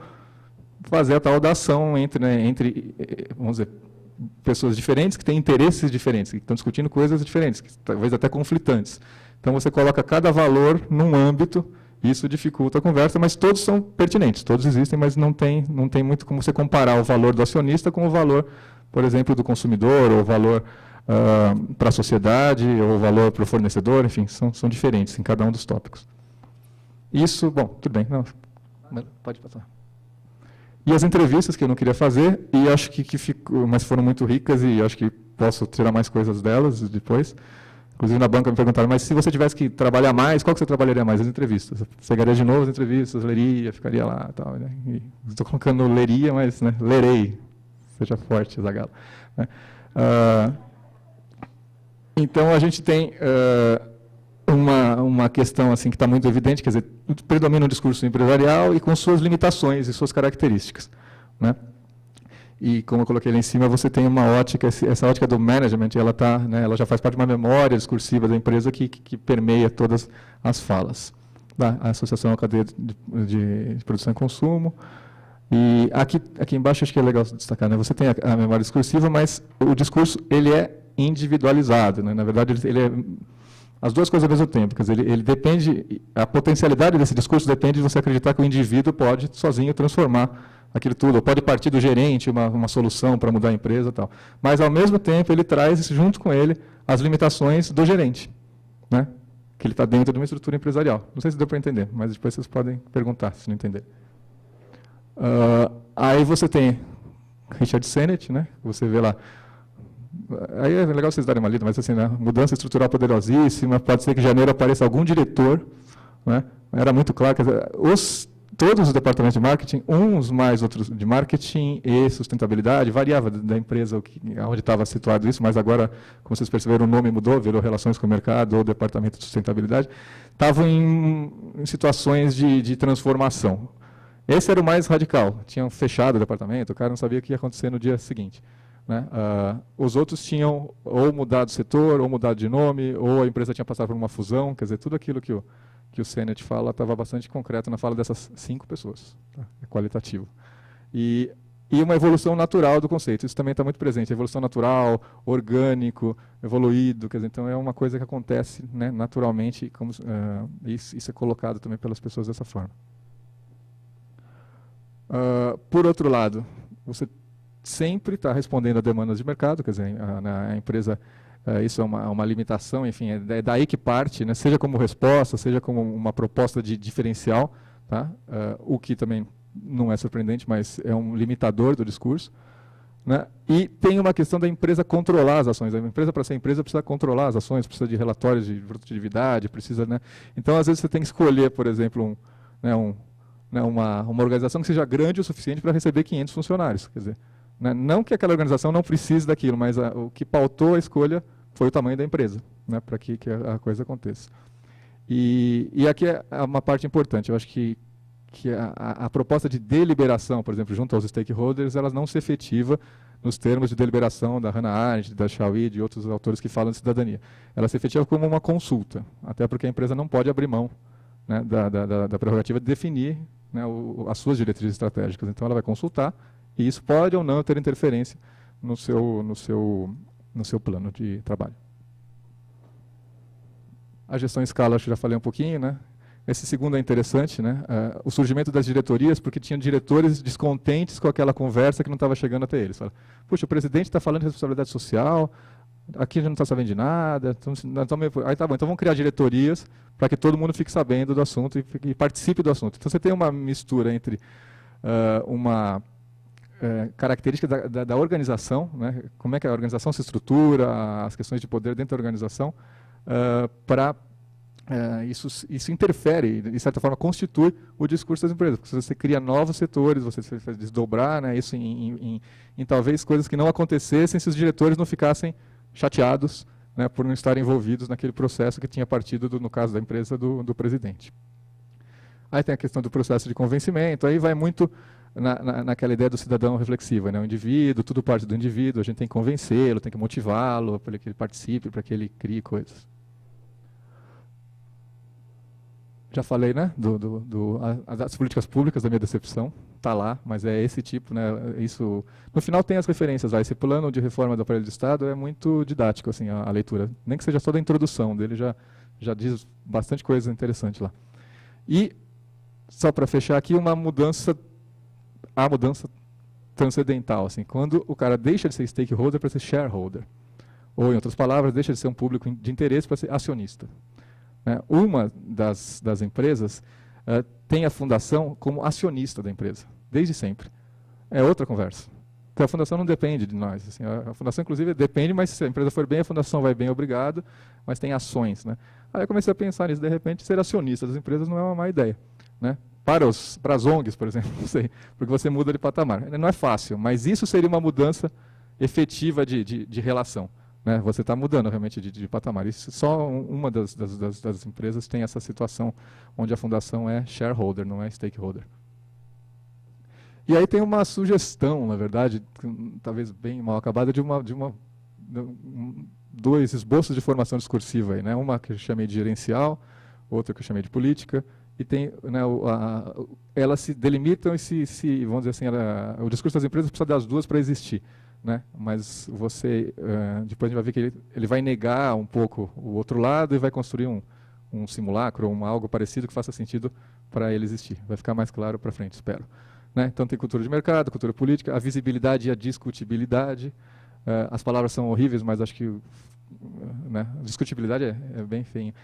fazer a tal da ação entre vamos dizer, pessoas diferentes que têm interesses diferentes, que estão discutindo coisas diferentes, que talvez até conflitantes. Então você coloca cada valor num âmbito. Isso dificulta a conversa, mas todos são pertinentes, todos existem, mas não tem muito como você comparar o valor do acionista com o valor, por exemplo, do consumidor, ou o valor para a sociedade, ou valor para o fornecedor, enfim, são diferentes em cada um dos tópicos. Isso, bom, tudo bem, não, pode passar. E as entrevistas que eu não queria fazer, e acho que ficou, mas foram muito ricas, e acho que posso tirar mais coisas delas depois. Inclusive, na banca me perguntaram, mas se você tivesse que trabalhar mais, qual que você trabalharia mais? As entrevistas. Eu pegaria de novo as entrevistas, leria, ficaria lá. Tal, né? Estou colocando leria, mas né, lerei. Seja forte, Zagalo. Né? Então, a gente tem uma questão assim, que está muito evidente, quer dizer, predomina o discurso empresarial e com suas limitações e suas características. Né? E, como eu coloquei lá em cima, você tem uma ótica, essa ótica do management, ela já faz parte de uma memória discursiva da empresa que permeia todas as falas. A associação à cadeia de produção e consumo. E aqui embaixo, acho que é legal destacar, né? Você tem a memória discursiva, mas o discurso ele é individualizado. Né? Na verdade, ele é as duas coisas ao mesmo tempo. Quer dizer, ele depende, a potencialidade desse discurso depende de você acreditar que o indivíduo pode sozinho transformar aquilo tudo, ou pode partir do gerente uma solução para mudar a empresa e tal. Mas, ao mesmo tempo, ele traz, junto com ele, as limitações do gerente, né? Que ele está dentro de uma estrutura empresarial. Não sei se deu para entender, mas depois vocês podem perguntar, se não entender. Aí você tem Richard Sennett, né? Você vê lá. Aí é legal vocês darem uma lida, mas assim, né? Mudança estrutural poderosíssima, pode ser que em janeiro apareça algum diretor, né? Era muito claro que todos os departamentos de marketing, uns mais, outros de marketing e sustentabilidade, variava da empresa onde estava situado isso, mas agora, como vocês perceberam, o nome mudou, virou relações com o mercado ou departamento de sustentabilidade, estavam em situações de transformação. Esse era o mais radical, tinham fechado o departamento, o cara não sabia o que ia acontecer no dia seguinte. Né? Os outros tinham ou mudado de setor, ou mudado de nome, ou a empresa tinha passado por uma fusão, quer dizer, tudo aquilo que o Sennett fala estava bastante concreto na fala dessas 5 pessoas, tá? É qualitativo. E uma evolução natural do conceito, isso também está muito presente, evolução natural, orgânico, evoluído, quer dizer, então é uma coisa que acontece, né, naturalmente, como, isso é colocado também pelas pessoas dessa forma. Por outro lado, você sempre está respondendo a demandas de mercado, quer dizer, a empresa, isso é uma limitação, enfim, é daí que parte, né, seja como resposta, seja como uma proposta de diferencial, tá? O que também não é surpreendente, mas é um limitador do discurso. Né? E tem uma questão da empresa controlar as ações. A empresa, para ser empresa, precisa controlar as ações, precisa de relatórios de produtividade, precisa, né? Então, às vezes, você tem que escolher, por exemplo, uma organização que seja grande o suficiente para receber 500 funcionários, quer dizer, né? Não que aquela organização não precise daquilo, mas o que pautou a escolha foi o tamanho da empresa, né? Para que a coisa aconteça. E aqui é uma parte importante. Eu acho que a proposta de deliberação, por exemplo, junto aos stakeholders, ela não se efetiva nos termos de deliberação da Hannah Arendt, da Shawi, de outros autores que falam de cidadania. Ela se efetiva como uma consulta, até porque a empresa não pode abrir mão, né, da prerrogativa de definir, né, as suas diretrizes estratégicas. Então, ela vai consultar, e isso pode ou não ter interferência no seu plano de trabalho. A gestão em escala, acho que já falei um pouquinho, né? Esse segundo é interessante, né? O surgimento das diretorias, porque tinham diretores descontentes com aquela conversa que não estava chegando até eles. Fala, puxa, o presidente está falando de responsabilidade social, aqui a gente não está sabendo de nada. Aí tá bom, então vamos criar diretorias para que todo mundo fique sabendo do assunto e participe do assunto. Então você tem uma mistura entre uma característica da organização, né? Como é que a organização se estrutura, as questões de poder dentro da organização, para isso interfere, de certa forma, constitui o discurso das empresas. Porque você cria novos setores, você faz desdobrar, né, isso em talvez coisas que não acontecessem se os diretores não ficassem chateados, né, por não estarem envolvidos naquele processo que tinha partido, no caso da empresa, do presidente. Aí tem a questão do processo de convencimento, aí vai muito naquela ideia do cidadão reflexivo, né, o indivíduo, tudo parte do indivíduo, a gente tem que convencê-lo, tem que motivá-lo para que ele participe, para que ele crie coisas. Já falei, né, das políticas públicas, da minha decepção, está lá, mas é esse tipo, né, isso, no final tem as referências lá, esse plano de reforma do aparelho do Estado é muito didático, assim, a leitura, nem que seja só da introdução dele, já diz bastante coisa interessante lá. E, só para fechar aqui, a mudança transcendental, assim, quando o cara deixa de ser stakeholder para ser shareholder. Ou, em outras palavras, deixa de ser um público de interesse para ser acionista. Né? Uma das empresas tem a fundação como acionista da empresa, desde sempre. É outra conversa. Então, a fundação não depende de nós. Assim, a fundação, inclusive, depende, mas se a empresa for bem, a fundação vai bem, obrigado, mas tem ações. Né? Aí eu comecei a pensar nisso, de repente, ser acionista das empresas não é uma má ideia. Né? Para as ONGs, por exemplo, não sei, porque você muda de patamar. Não é fácil, mas isso seria uma mudança efetiva de relação. Né? Você está mudando realmente de patamar. Isso, só uma das empresas tem essa situação onde a fundação é shareholder, não é stakeholder. E aí tem uma sugestão, na verdade, talvez bem mal acabada, de dois esboços de formação discursiva. Aí, né? Uma que eu chamei de gerencial, outra que eu chamei de política. E tem, né, elas se delimitam e vamos dizer assim, o discurso das empresas precisa das duas para existir. Né? Mas você, depois a gente vai ver que ele vai negar um pouco o outro lado e vai construir um simulacro, algo parecido que faça sentido para ele existir. Vai ficar mais claro para frente, espero. Né? Então tem cultura de mercado, cultura política, a visibilidade e a discutibilidade. As palavras são horríveis, mas acho que né, discutibilidade é bem feio.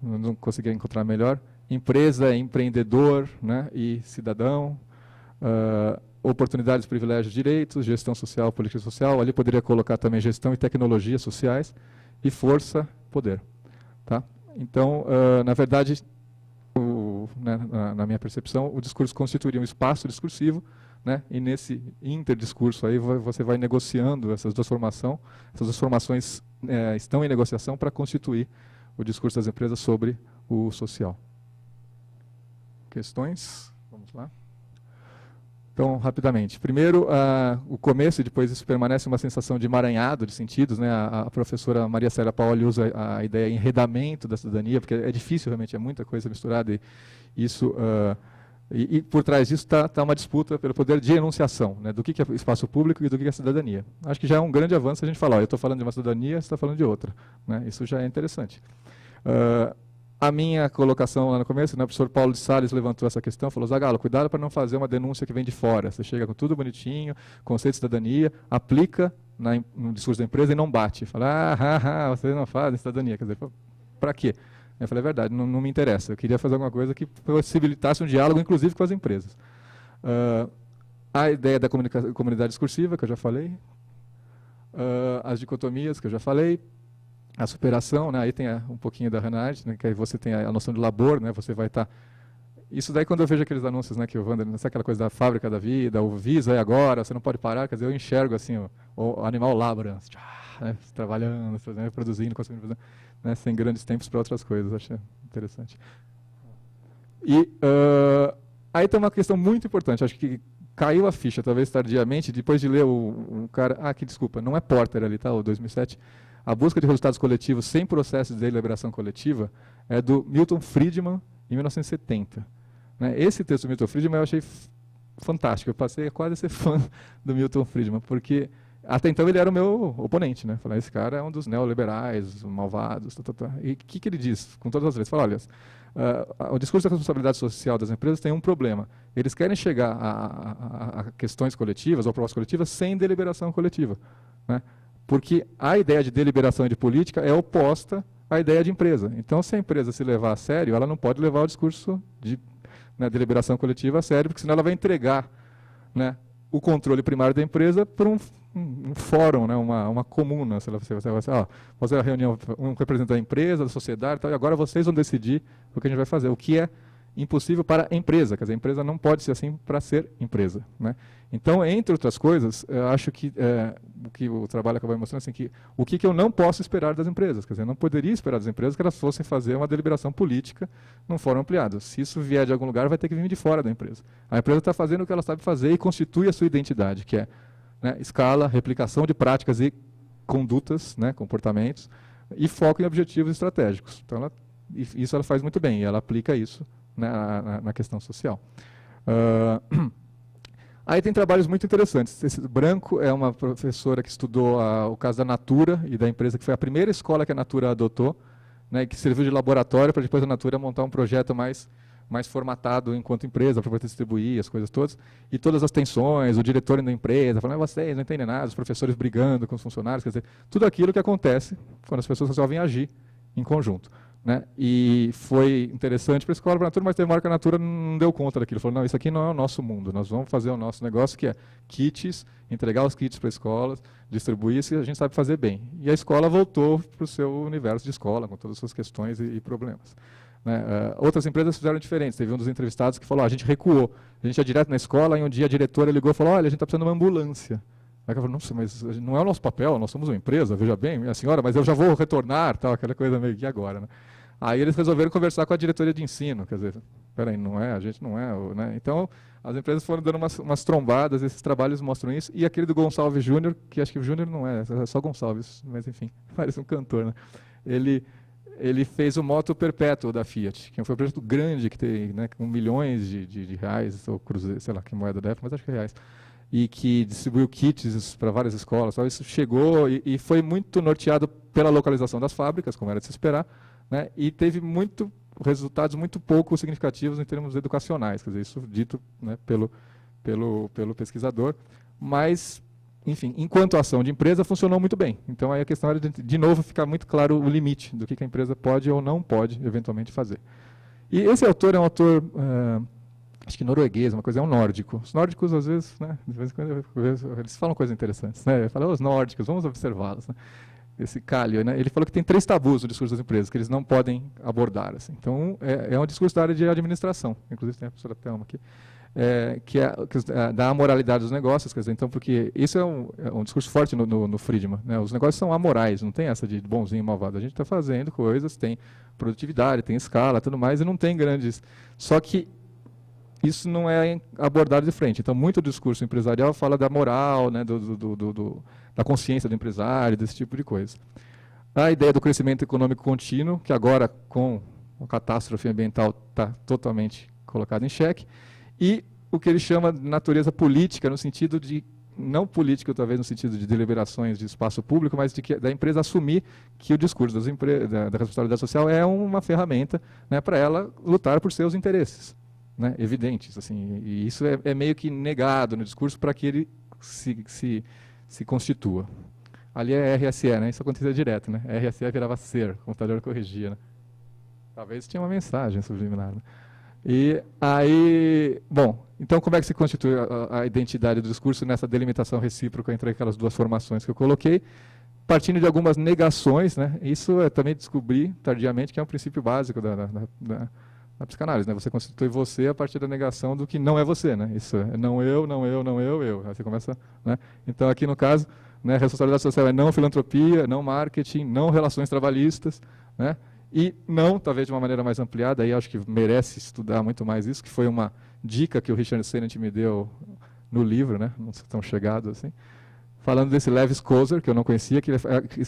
Não consegui encontrar melhor. Empresa, empreendedor, né, e cidadão. Oportunidades, privilégios, direitos, gestão social, política social. Ali poderia colocar também gestão e tecnologias sociais. E força, poder. Tá? Então, na verdade, né, na minha percepção, o discurso constituiria um espaço discursivo, né, e nesse interdiscurso aí você vai negociando essas duas formações. Essas duas formações estão em negociação para constituir o discurso das empresas sobre o social. Questões? Vamos lá. Então, rapidamente. Primeiro, o começo, e depois isso permanece uma sensação de emaranhado de sentidos. Né? A professora Maria Célia Paoli usa a ideia de enredamento da cidadania, porque é difícil, realmente, é muita coisa misturada. E por trás disso está uma disputa pelo poder de enunciação, né? Do que é espaço público e do que é cidadania. Acho que já é um grande avanço a gente falar, eu estou falando de uma cidadania, você está falando de outra. Né? Isso já é interessante. A minha colocação lá no começo, né, o professor Paulo de Salles levantou essa questão, falou, Zagalo, cuidado para não fazer uma denúncia que vem de fora. Você chega com tudo bonitinho, conceito de cidadania, aplica no discurso da empresa e não bate. Fala, vocês não fazem cidadania. Quer dizer, para quê? Eu falei, é verdade, não me interessa. Eu queria fazer alguma coisa que possibilitasse um diálogo, inclusive com as empresas. A ideia da comunidade discursiva, que eu já falei. As dicotomias, que eu já falei. A superação, né? Aí tem um pouquinho da Renate, né? Que aí você tem a noção de labor, né? Você vai estar... Isso daí quando eu vejo aqueles anúncios, né, que o Wander, não sei, aquela coisa da fábrica da vida, o Visa aí agora, você não pode parar, quer dizer, eu enxergo assim o animal labra, né, trabalhando, né, produzindo, consumindo, né, sem grandes tempos para outras coisas, acho interessante. E aí tem uma questão muito importante, acho que caiu a ficha, talvez tardiamente, depois de ler o cara, desculpa, não é Porter ali, tá, o 2007, A busca de resultados coletivos sem processo de deliberação coletiva é do Milton Friedman, em 1970. Né? Esse texto do Milton Friedman eu achei fantástico. Eu passei a quase ser fã do Milton Friedman, porque até então ele era o meu oponente. Né? Falei, esse cara é um dos neoliberais, malvados. E o que ele diz? Com todas as vezes, fala, olha, o discurso da responsabilidade social das empresas tem um problema. Eles querem chegar a questões coletivas ou propostas coletivas sem deliberação coletiva. Né? Porque a ideia de deliberação e de política é oposta à ideia de empresa. Então, se a empresa se levar a sério, ela não pode levar o discurso de deliberação coletiva a sério, porque senão ela vai entregar, né, o controle primário da empresa para um fórum, né, uma comuna. Você vai fazer a reunião, um representante da empresa, da sociedade, e agora vocês vão decidir o que a gente vai fazer. O que é impossível para a empresa, quer dizer, a empresa não pode ser assim para ser empresa. Né? Então, entre outras coisas, eu acho que o que o trabalho acabou mostrando assim, que o que eu não posso esperar das empresas, quer dizer, eu não poderia esperar das empresas que elas fossem fazer uma deliberação política num fórum ampliado. Se isso vier de algum lugar, vai ter que vir de fora da empresa. A empresa está fazendo o que ela sabe fazer e constitui a sua identidade, que é, né, escala, replicação de práticas e condutas, né, comportamentos, e foco em objetivos estratégicos. Então, isso ela faz muito bem, e ela aplica isso, né, na questão social. Aí tem trabalhos muito interessantes. Esse branco é uma professora que estudou o caso da Natura e da empresa que foi a primeira escola que a Natura adotou, né, que serviu de laboratório para depois a Natura montar um projeto mais mais formatado enquanto empresa, para poder distribuir as coisas todas, e todas as tensões, o diretor da empresa, falando, vocês não entendem nada, os professores brigando com os funcionários, quer dizer, tudo aquilo que acontece quando as pessoas resolvem agir em conjunto. Né? E foi interessante para a escola, para a Natura, mas teve uma hora que a Natura não deu conta daquilo. Falou, não, isso aqui não é o nosso mundo, nós vamos fazer o nosso negócio, que é kits, entregar os kits para escolas, distribuir isso, e a gente sabe fazer bem. E a escola voltou para o seu universo de escola, com todas as suas questões e problemas. Né? Outras empresas fizeram diferentes. Teve um dos entrevistados que falou, a gente recuou, a gente ia direto na escola, e um dia a diretora ligou e falou, olha, a gente está precisando de uma ambulância. Aí ela falou, nossa, mas não é o nosso papel, nós somos uma empresa, veja bem, minha senhora, mas eu já vou retornar, tal, aquela coisa meio que agora. Né? Aí eles resolveram conversar com a diretoria de ensino, quer dizer, peraí, não é, a gente não é. Né? Então, as empresas foram dando umas trombadas, esses trabalhos mostram isso, e aquele do Gonçalves Júnior, que acho que o Júnior não é só Gonçalves, mas enfim, parece um cantor, né? Ele fez o moto perpétuo da Fiat, que foi um projeto grande, que tem, né, com milhões de reais, ou cruzeiro, sei lá que moeda deve, mas acho que é reais, e que distribuiu kits para várias escolas. Tal. Isso chegou e foi muito norteado pela localização das fábricas, como era de se esperar, né, e teve resultados muito pouco significativos em termos educacionais, quer dizer, isso dito, né, pelo pesquisador, mas, enfim, enquanto ação de empresa, funcionou muito bem. Então, aí a questão era, de novo, ficar muito claro o limite do que a empresa pode ou não pode, eventualmente, fazer. E esse autor é um autor, acho que norueguês, uma coisa, é um nórdico. Os nórdicos, às vezes, né, de vez em quando, eles falam coisas interessantes. Né? Falam, os nórdicos, vamos observá-los. Né? Esse Kallio, né, ele falou que tem 3 tabus no discurso das empresas, que eles não podem abordar. Assim. Então, é um discurso da área de administração, inclusive tem a professora Thelma aqui, que da amoralidade dos negócios, quer dizer, então, porque isso é um discurso forte no Friedman. Né, os negócios são amorais, não tem essa de bonzinho e malvado. A gente está fazendo coisas, tem produtividade, tem escala, tudo mais, e não tem grandes... Só que isso não é abordado de frente. Então, muito discurso empresarial fala da moral, né, da consciência do empresário, desse tipo de coisa. A ideia do crescimento econômico contínuo, que agora, com a catástrofe ambiental, está totalmente colocada em xeque, e o que ele chama de natureza política, no sentido de, não política, talvez no sentido de deliberações de espaço público, mas da empresa assumir que o discurso da responsabilidade social é uma ferramenta, né, para ela lutar por seus interesses. Né, evidentes, assim, e isso é meio que negado no discurso para que ele se constitua. Ali é RSE, né, isso acontecia direto, né, RSE virava ser, o computador corrigia. Né. Talvez tinha uma mensagem subliminar. Né. E aí, bom, então como é que se constitui a identidade do discurso nessa delimitação recíproca entre aquelas duas formações que eu coloquei? Partindo de algumas negações, né, isso eu também descobri tardiamente que é um princípio básico da psicanálise, né? Você constitui você a partir da negação do que não é você, né? Isso é não eu, não eu, não eu, eu. Aí você começa, né? Então aqui no caso, né, responsabilidade social é não filantropia, não marketing, não relações trabalhistas, né? E não, talvez de uma maneira mais ampliada, aí acho que merece estudar muito mais isso, que foi uma dica que o Richard Sennett me deu no livro, né? Não sou tão chegado assim. Falando desse Levis Kozer, que eu não conhecia, que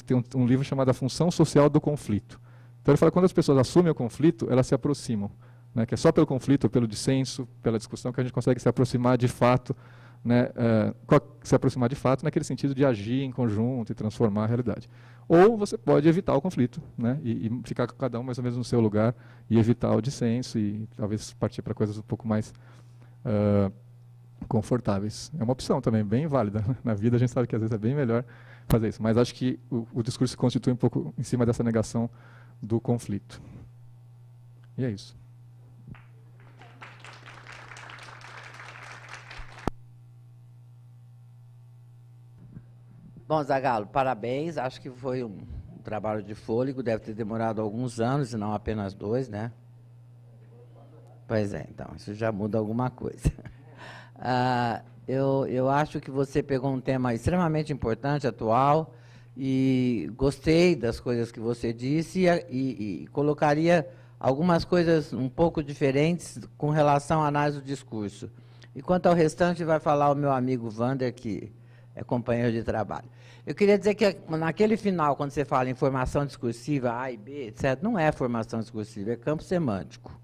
tem um livro chamado A Função Social do Conflito. Então ele fala que quando as pessoas assumem o conflito, elas se aproximam. Né, que é só pelo conflito, pelo dissenso, pela discussão que a gente consegue se aproximar de fato, né, se aproximar de fato naquele sentido de agir em conjunto e transformar a realidade. Ou você pode evitar o conflito, né, e ficar com cada um mais ou menos no seu lugar e evitar o dissenso e talvez partir para coisas um pouco mais confortáveis. É uma opção também bem válida. Na vida a gente sabe que às vezes é bem melhor fazer isso, mas acho que o discurso se constitui um pouco em cima dessa negação do conflito. E é isso. Bom, Zagallo, parabéns. Acho que foi um trabalho de fôlego, deve ter demorado alguns anos, e não apenas 2, né? Pois é, então, isso já muda alguma coisa. Eu acho que você pegou um tema extremamente importante, atual, e gostei das coisas que você disse e colocaria algumas coisas um pouco diferentes com relação à análise do discurso. E quanto ao restante, vai falar o meu amigo Wander, que é companheiro de trabalho. Eu queria dizer que naquele final, quando você fala em formação discursiva, A e B, etc., não é formação discursiva, é campo semântico.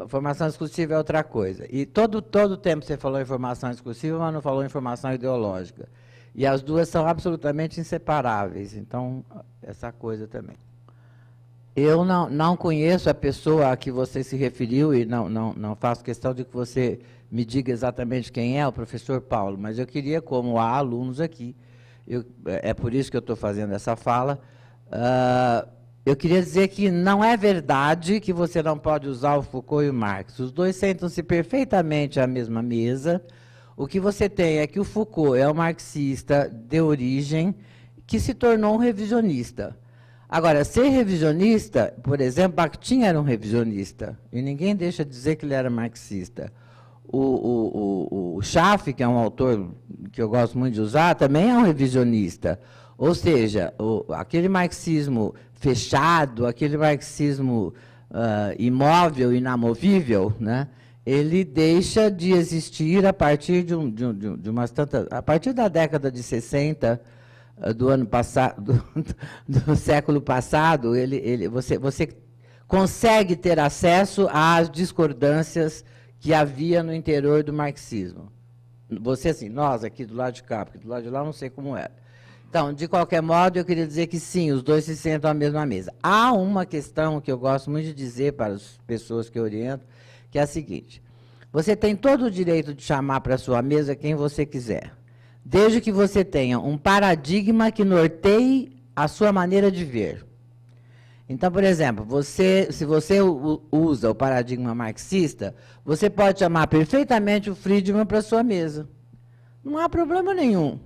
Formação discursiva é outra coisa. E todo o tempo você falou em formação discursiva, mas não falou em formação ideológica. E as duas são absolutamente inseparáveis. Então, essa coisa também. Eu não conheço a pessoa a que você se referiu e não faço questão de que você me diga exatamente quem é o professor Paulo, mas eu queria, como há alunos aqui, é por isso que eu estou fazendo essa fala, eu queria dizer que não é verdade que você não pode usar o Foucault e o Marx. Os dois sentam-se perfeitamente à mesma mesa. O que você tem é que o Foucault é um marxista de origem que se tornou um revisionista. Agora, ser revisionista, por exemplo, Bakhtin era um revisionista, e ninguém deixa de dizer que ele era marxista. O Schaff, que é um autor que eu gosto muito de usar, também é um revisionista. Ou seja, aquele marxismo fechado, aquele marxismo imóvel, inamovível, né, ele deixa de existir a partir a partir da década de 60, do ano passado, do século passado, você consegue ter acesso às discordâncias que havia no interior do marxismo. Você, assim, nós aqui do lado de cá, porque do lado de lá eu não sei como era. Então, de qualquer modo, eu queria dizer que sim, os dois se sentam à mesma mesa. Há uma questão que eu gosto muito de dizer para as pessoas que eu oriento, que é a seguinte: você tem todo o direito de chamar para a sua mesa quem você quiser, desde que você tenha um paradigma que norteie a sua maneira de ver. Então, por exemplo, se você usa o paradigma marxista, você pode chamar perfeitamente o Friedman para a sua mesa. Não há problema nenhum.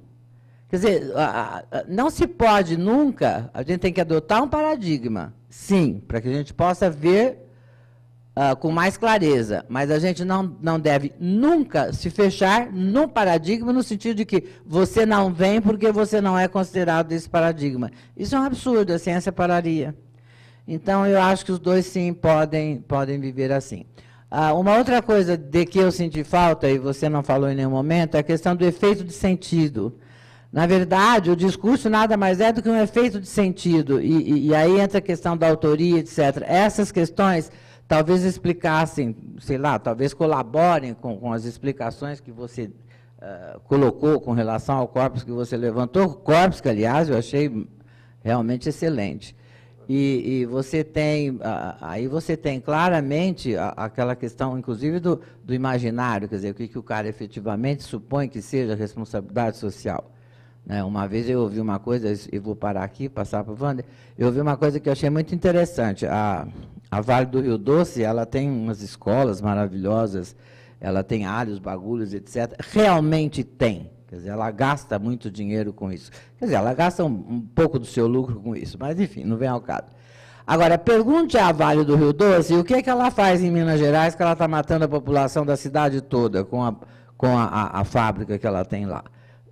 Quer dizer, não se pode nunca, a gente tem que adotar um paradigma, sim, para que a gente possa ver com mais clareza, mas a gente não deve nunca se fechar num paradigma no sentido de que você não vem porque você não é considerado desse paradigma. Isso é um absurdo, a ciência pararia. Então, eu acho que os dois, sim, podem viver assim. Uma outra coisa de que eu senti falta, e você não falou em nenhum momento, é a questão do efeito de sentido. Na verdade, o discurso nada mais é do que um efeito de sentido, e aí entra a questão da autoria, etc. Essas questões talvez explicassem, sei lá, talvez colaborem com as explicações que você colocou com relação ao corpus que você levantou, corpus que, aliás, eu achei realmente excelente. E você tem, aí você tem claramente aquela questão, inclusive, do imaginário, quer dizer, o que o cara efetivamente supõe que seja responsabilidade social. Uma vez eu ouvi uma coisa, e vou parar aqui, passar para o Wander, eu ouvi uma coisa que eu achei muito interessante. A Vale do Rio Doce, ela tem umas escolas maravilhosas, ela tem áreas, bagulhos, etc. Realmente tem. Quer dizer, ela gasta muito dinheiro com isso. Quer dizer, ela gasta um pouco do seu lucro com isso, mas, enfim, não vem ao caso. Agora, pergunte à Vale do Rio Doce o que é que ela faz em Minas Gerais, que ela está matando a população da cidade toda com a fábrica que ela tem lá.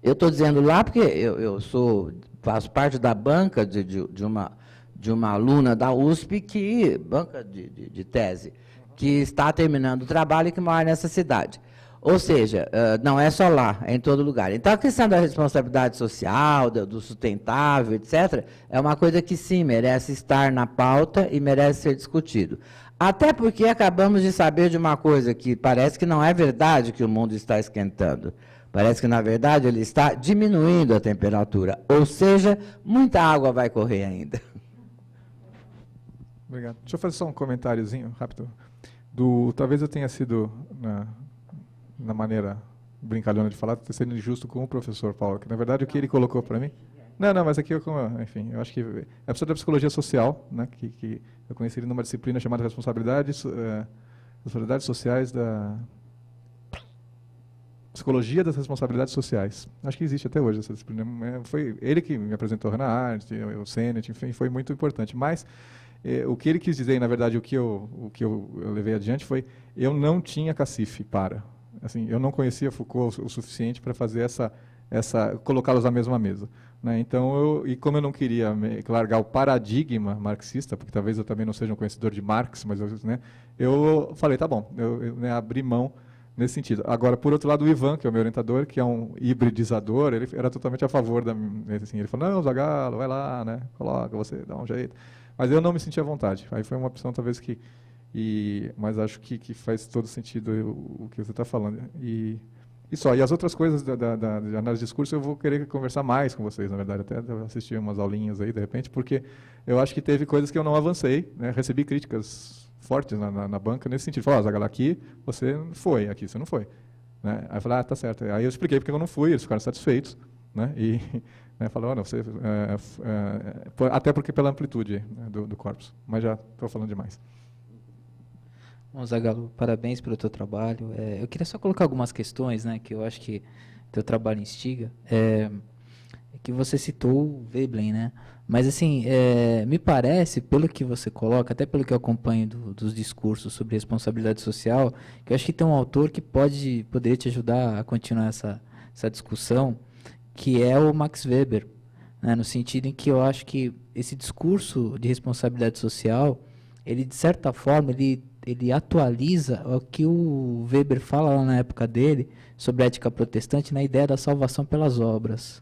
Eu estou dizendo lá porque eu faço parte da banca de uma aluna da USP, banca de tese, que está terminando o trabalho e que mora nessa cidade. Ou seja, não é só lá, é em todo lugar. Então, a questão da responsabilidade social, do sustentável, etc., é uma coisa que, sim, merece estar na pauta e merece ser discutido. Até porque acabamos de saber de uma coisa que parece que não é verdade que o mundo está esquentando. Parece que, na verdade, ele está diminuindo a temperatura. Ou seja, muita água vai correr ainda. Obrigado. Deixa eu fazer só um comentáriozinho rápido. Talvez eu tenha sido, na maneira brincalhona de falar, ter sido injusto com o professor Paulo, que, na verdade, o que ele colocou para mim... Não, mas aqui, enfim, eu acho que é a pessoa da psicologia social, né, que eu conheci ele numa disciplina chamada Responsabilidades Sociais da... Psicologia das Responsabilidades Sociais. Acho que existe até hoje essa disciplina. Foi ele que me apresentou a Hannah Arendt, o Sennett, enfim, foi muito importante. Mas o que ele quis dizer, e, na verdade, o que eu levei adiante foi: eu não tinha cacife para. Assim, eu não conhecia Foucault o suficiente para fazer colocá-los à mesma mesa. Né? Então, como eu não queria largar o paradigma marxista, porque talvez eu também não seja um conhecedor de Marx, mas eu falei, tá bom, eu abri mão nesse sentido. Agora, por outro lado, o Ivan, que é o meu orientador, que é um hibridizador, ele era totalmente a favor assim, ele falou: não, Zagallo, vai lá, né? Coloca, você dá um jeito. Mas eu não me senti à vontade. Aí foi uma opção, talvez, mas acho que faz todo sentido o que você está falando. E as outras coisas de análise de discurso eu vou querer conversar mais com vocês, na verdade, até assistir umas aulinhas aí, de repente, porque eu acho que teve coisas que eu não avancei, né? Recebi críticas fortes na banca nesse sentido. Falaram, Zagalo, aqui você foi, aqui você não foi. Né? Aí eu falei, tá certo. Aí eu expliquei porque eu não fui, eles ficaram satisfeitos. Né? E né, falaram, olha, você, até porque pela amplitude, né, do corpus. Mas já estou falando demais. Bom, Zagalo, parabéns pelo teu trabalho. Eu queria só colocar algumas questões, né, que eu acho que teu trabalho instiga. Que você citou o Veblen, né? Mas, assim, me parece, pelo que você coloca, até pelo que eu acompanho dos discursos sobre responsabilidade social, que eu acho que tem um autor que poderia te ajudar a continuar essa discussão, que é o Max Weber, né? No sentido em que eu acho que esse discurso de responsabilidade social, ele, de certa forma, ele atualiza o que o Weber fala lá na época dele sobre a ética protestante na ideia da salvação pelas obras.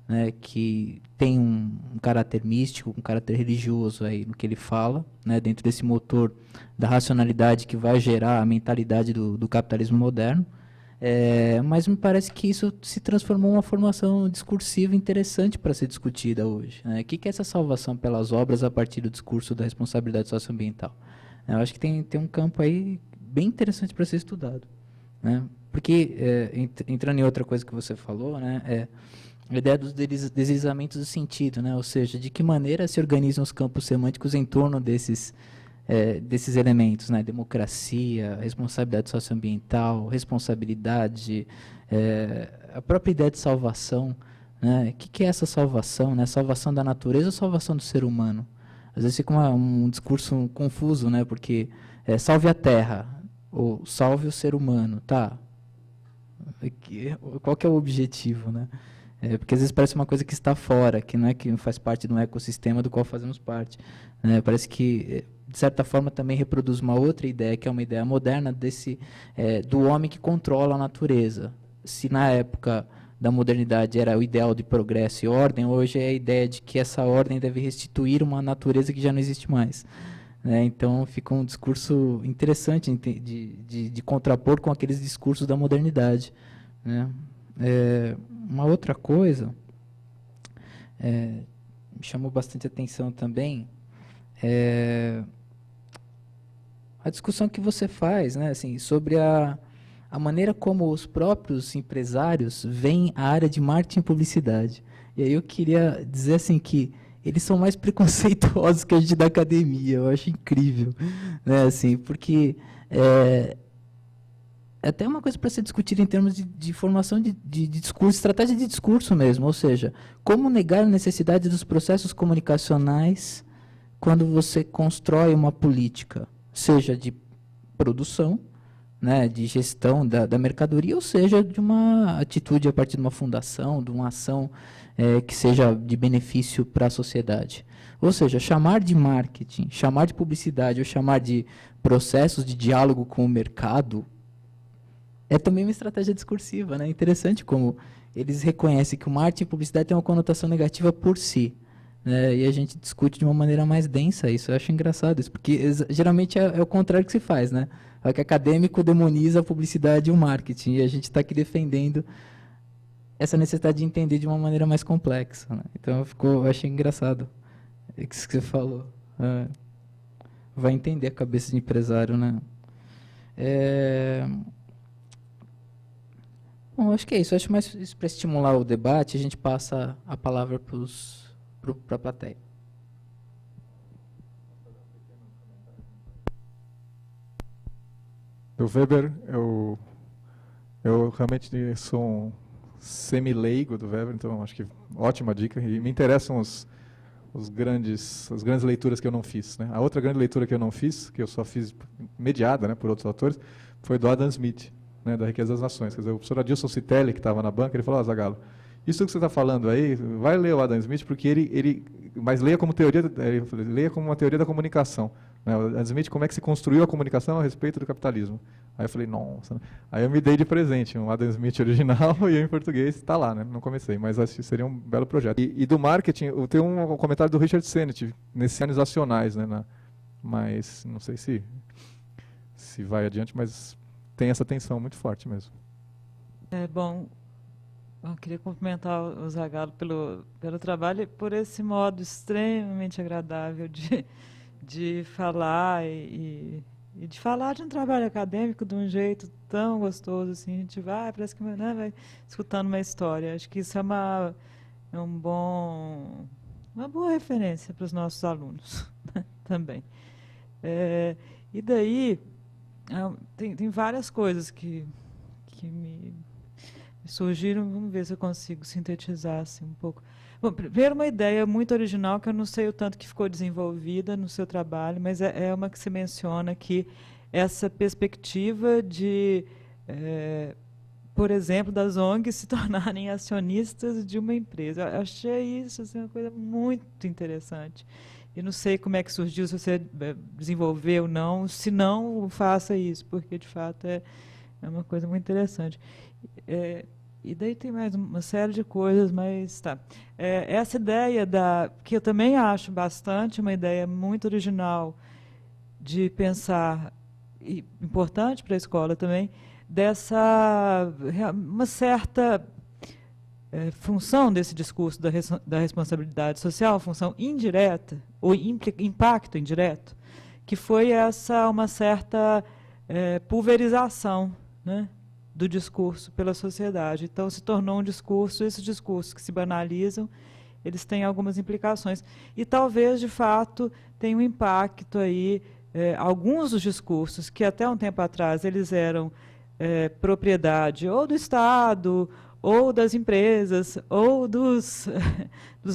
Né, que tem um caráter místico, um caráter religioso aí no que ele fala, né, dentro desse motor da racionalidade que vai gerar a mentalidade do capitalismo moderno. Mas me parece que isso se transformou em uma formação discursiva interessante para ser discutida hoje. Né? O que é essa salvação pelas obras a partir do discurso da responsabilidade socioambiental? Eu acho que tem um campo aí bem interessante para ser estudado. Né? Porque, entrando em outra coisa que você falou, né, a ideia dos deslizamentos do sentido, né? Ou seja, de que maneira se organizam os campos semânticos em torno desses elementos, né? Democracia, responsabilidade socioambiental, responsabilidade, a própria ideia de salvação, né? O que é essa salvação, né? Salvação da natureza ou salvação do ser humano? Às vezes fica um discurso confuso, né? Porque salve a terra ou salve o ser humano, tá? Qual que é o objetivo, né? Porque às vezes parece uma coisa que está fora, que não faz parte de um ecossistema do qual fazemos parte. Parece que, de certa forma, também reproduz uma outra ideia, que é uma ideia moderna do homem que controla a natureza. Se na época da modernidade era o ideal de progresso e ordem, hoje é a ideia de que essa ordem deve restituir uma natureza que já não existe mais. Então fica um discurso interessante de contrapor com aqueles discursos da modernidade. Né? Uma outra coisa me chamou bastante atenção também a discussão que você faz, né, assim, sobre a maneira como os próprios empresários veem a área de marketing e publicidade. E aí eu queria dizer assim que eles são mais preconceituosos que a gente da academia. Eu acho incrível, né, assim, porque é até uma coisa para ser discutida em termos de formação de discurso, estratégia de discurso mesmo, ou seja, como negar a necessidade dos processos comunicacionais quando você constrói uma política, seja de produção, né, de gestão da mercadoria, ou seja, de uma atitude a partir de uma fundação, de uma ação que seja de benefício para a sociedade. Ou seja, chamar de marketing, chamar de publicidade ou chamar de processos de diálogo com o mercado é também uma estratégia discursiva, né? Interessante como eles reconhecem que o marketing e publicidade tem uma conotação negativa por si, né? E a gente discute de uma maneira mais densa isso. Eu acho engraçado isso, porque geralmente é o contrário que se faz, né? O que acadêmico demoniza a publicidade e o marketing, e a gente está aqui defendendo essa necessidade de entender de uma maneira mais complexa, né? Então eu achei engraçado isso que você falou. Vai entender a cabeça de empresário, né? Bom, acho que é isso. Acho mais isso para estimular o debate, a gente passa a palavra para a plateia. Do Weber, eu realmente sou um semi-leigo do Weber, então acho que ótima dica. E me interessam as grandes leituras que eu não fiz. Né? A outra grande leitura que eu não fiz, que eu só fiz mediada, né, por outros autores, foi do Adam Smith, né, da Riqueza das Nações. Quer dizer, o professor Adilson Citelli, que estava na banca, ele falou, Zagalo, isso que você está falando aí, vai ler o Adam Smith, porque mas leia como leia como uma teoria da comunicação. Né? O Adam Smith, como é que se construiu a comunicação a respeito do capitalismo. Aí eu falei, nossa. Aí eu me dei de presente um Adam Smith original e eu em português, está lá, né? Não comecei, mas acho que seria um belo projeto. E do marketing, eu tenho um comentário do Richard Sennett, nesses organizacionais, né? Mas não sei se vai adiante, mas tem essa tensão muito forte mesmo. Bom, Eu queria cumprimentar o Zagallo pelo trabalho e por esse modo extremamente agradável de falar e de falar de um trabalho acadêmico de um jeito tão gostoso assim. A gente parece que, né, vai escutando uma história. Acho que isso é uma boa referência para os nossos alunos também. E daí tem várias coisas que me surgiram. Vamos ver se eu consigo sintetizar assim, um pouco. Bom, primeiro, uma ideia muito original, que eu não sei o tanto que ficou desenvolvida no seu trabalho, mas é uma que se menciona aqui, essa perspectiva de, por exemplo, das ONGs se tornarem acionistas de uma empresa. Eu achei isso assim, uma coisa muito interessante. E não sei como é que surgiu, se você desenvolveu ou não. Se não, faça isso, porque, de fato, é uma coisa muito interessante. E daí tem mais uma série de coisas, mas tá. Essa ideia, que eu também acho bastante, uma ideia muito original de pensar, e importante para a escola também, uma certa função desse discurso da responsabilidade social, função indireta, ou impacto indireto, que foi uma certa pulverização, né, do discurso pela sociedade. Então, se tornou um discurso, esses discursos que se banalizam, eles têm algumas implicações. E talvez, de fato, tenha um impacto aí, alguns dos discursos que até um tempo atrás eles eram propriedade ou do Estado, ou das empresas, ou dos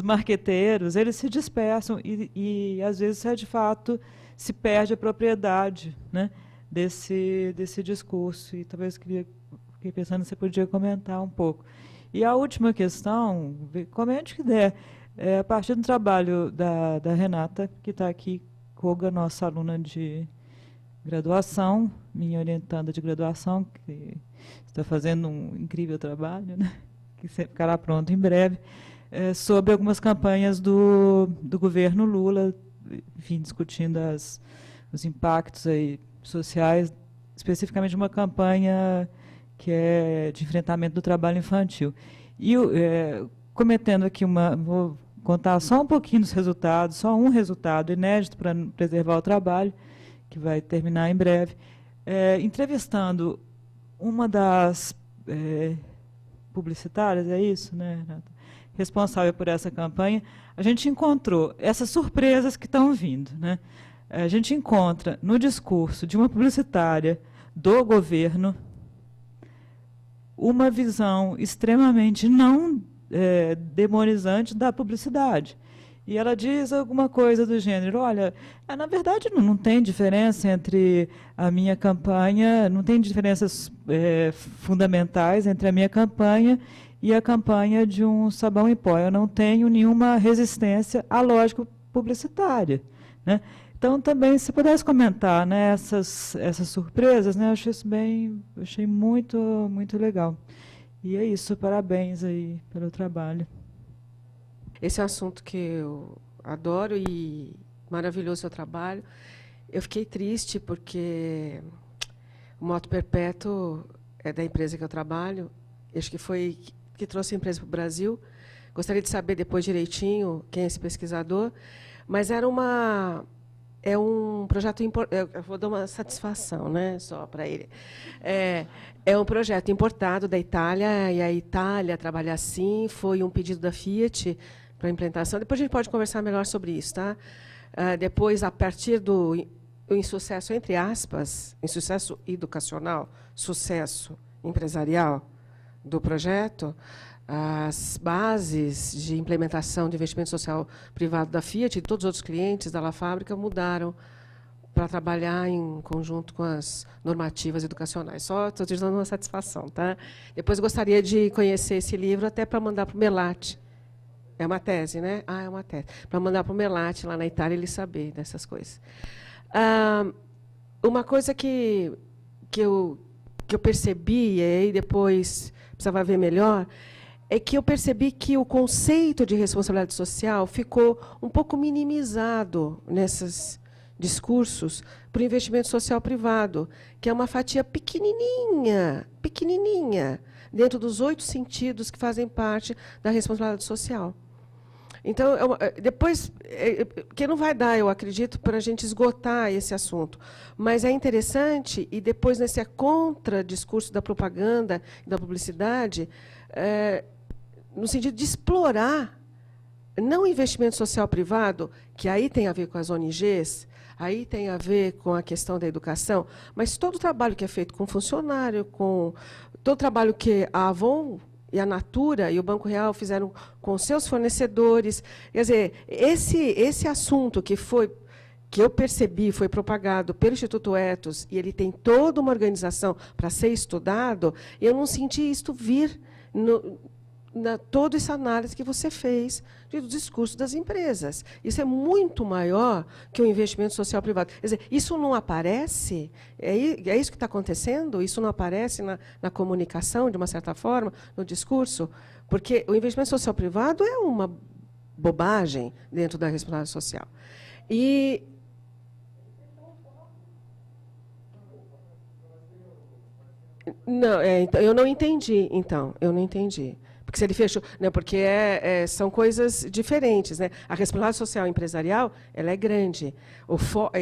marqueteiros, eles se dispersam e às vezes, de fato, se perde a propriedade, né, desse discurso. E talvez fiquei pensando se você podia comentar um pouco. E a última questão, comente que der, a partir do trabalho da Renata, que está aqui, Koga, nossa aluna de graduação, minha orientanda de graduação, que está fazendo um incrível trabalho, né, que ficará pronto em breve, sobre algumas campanhas do governo Lula, enfim, discutindo os impactos aí sociais, especificamente uma campanha que é de enfrentamento do trabalho infantil. E cometendo aqui vou contar só um pouquinho dos resultados, só um resultado inédito para preservar o trabalho, que vai terminar em breve, entrevistando uma das publicitárias, é isso, né, Renata? Responsável por essa campanha. A gente encontrou essas surpresas que estão vindo, né? A gente encontra no discurso de uma publicitária do governo uma visão extremamente não demonizante da publicidade. E ela diz alguma coisa do gênero, olha, na verdade não tem diferença entre a minha campanha, não tem diferenças fundamentais entre a minha campanha e a campanha de um sabão em pó. Eu não tenho nenhuma resistência à lógica publicitária, né? Então, também, se pudesse comentar, né, essas surpresas, né, eu achei muito, muito legal. E é isso, parabéns aí pelo trabalho. Esse é um assunto que eu adoro e maravilhoso o seu trabalho. Eu fiquei triste porque o Moto Perpétuo é da empresa que eu trabalho, acho que foi que trouxe a empresa para o Brasil. Gostaria de saber depois direitinho quem é esse pesquisador, mas é um projeto importante. Eu vou dar uma satisfação, né, só para ele. É um projeto importado da Itália, e a Itália trabalha assim, foi um pedido da Fiat para implementação. Depois a gente pode conversar melhor sobre isso, tá? Depois, a partir do insucesso, entre aspas, insucesso educacional, sucesso empresarial do projeto, as bases de implementação de investimento social privado da Fiat e de todos os outros clientes da La Fábrica mudaram para trabalhar em conjunto com as normativas educacionais. Só estou te dando uma satisfação, tá? Depois gostaria de conhecer esse livro até para mandar para o Melati. É uma tese, né? É uma tese. Para mandar para o Melati, lá na Itália, ele saber dessas coisas. Uma coisa que eu percebi, e aí depois precisava ver melhor, é que eu percebi que o conceito de responsabilidade social ficou um pouco minimizado nesses discursos para o investimento social privado, que é uma fatia pequenininha, dentro dos 8 sentidos que fazem parte da responsabilidade social. Então, depois, que não vai dar, eu acredito, para a gente esgotar esse assunto. Mas é interessante, e depois, nesse contra-discurso da propaganda e da publicidade, no sentido de explorar, não o investimento social privado, que aí tem a ver com as ONGs, aí tem a ver com a questão da educação, mas todo o trabalho que é feito com funcionário, todo o trabalho que a Avon e a Natura e o Banco Real fizeram com seus fornecedores. Quer dizer, esse assunto que eu percebi, foi propagado pelo Instituto Ethos, e ele tem toda uma organização para ser estudado, eu não senti isto vir toda essa análise que você fez do discurso das empresas. Isso é muito maior que o investimento social privado. Quer dizer, isso não aparece? É isso que está acontecendo? Isso não aparece na comunicação, de uma certa forma, no discurso? Porque o investimento social privado é uma bobagem dentro da responsabilidade social. Não, então, eu não entendi. Porque se ele fechou, né, porque são coisas diferentes, né? A responsabilidade social empresarial, ela é grande.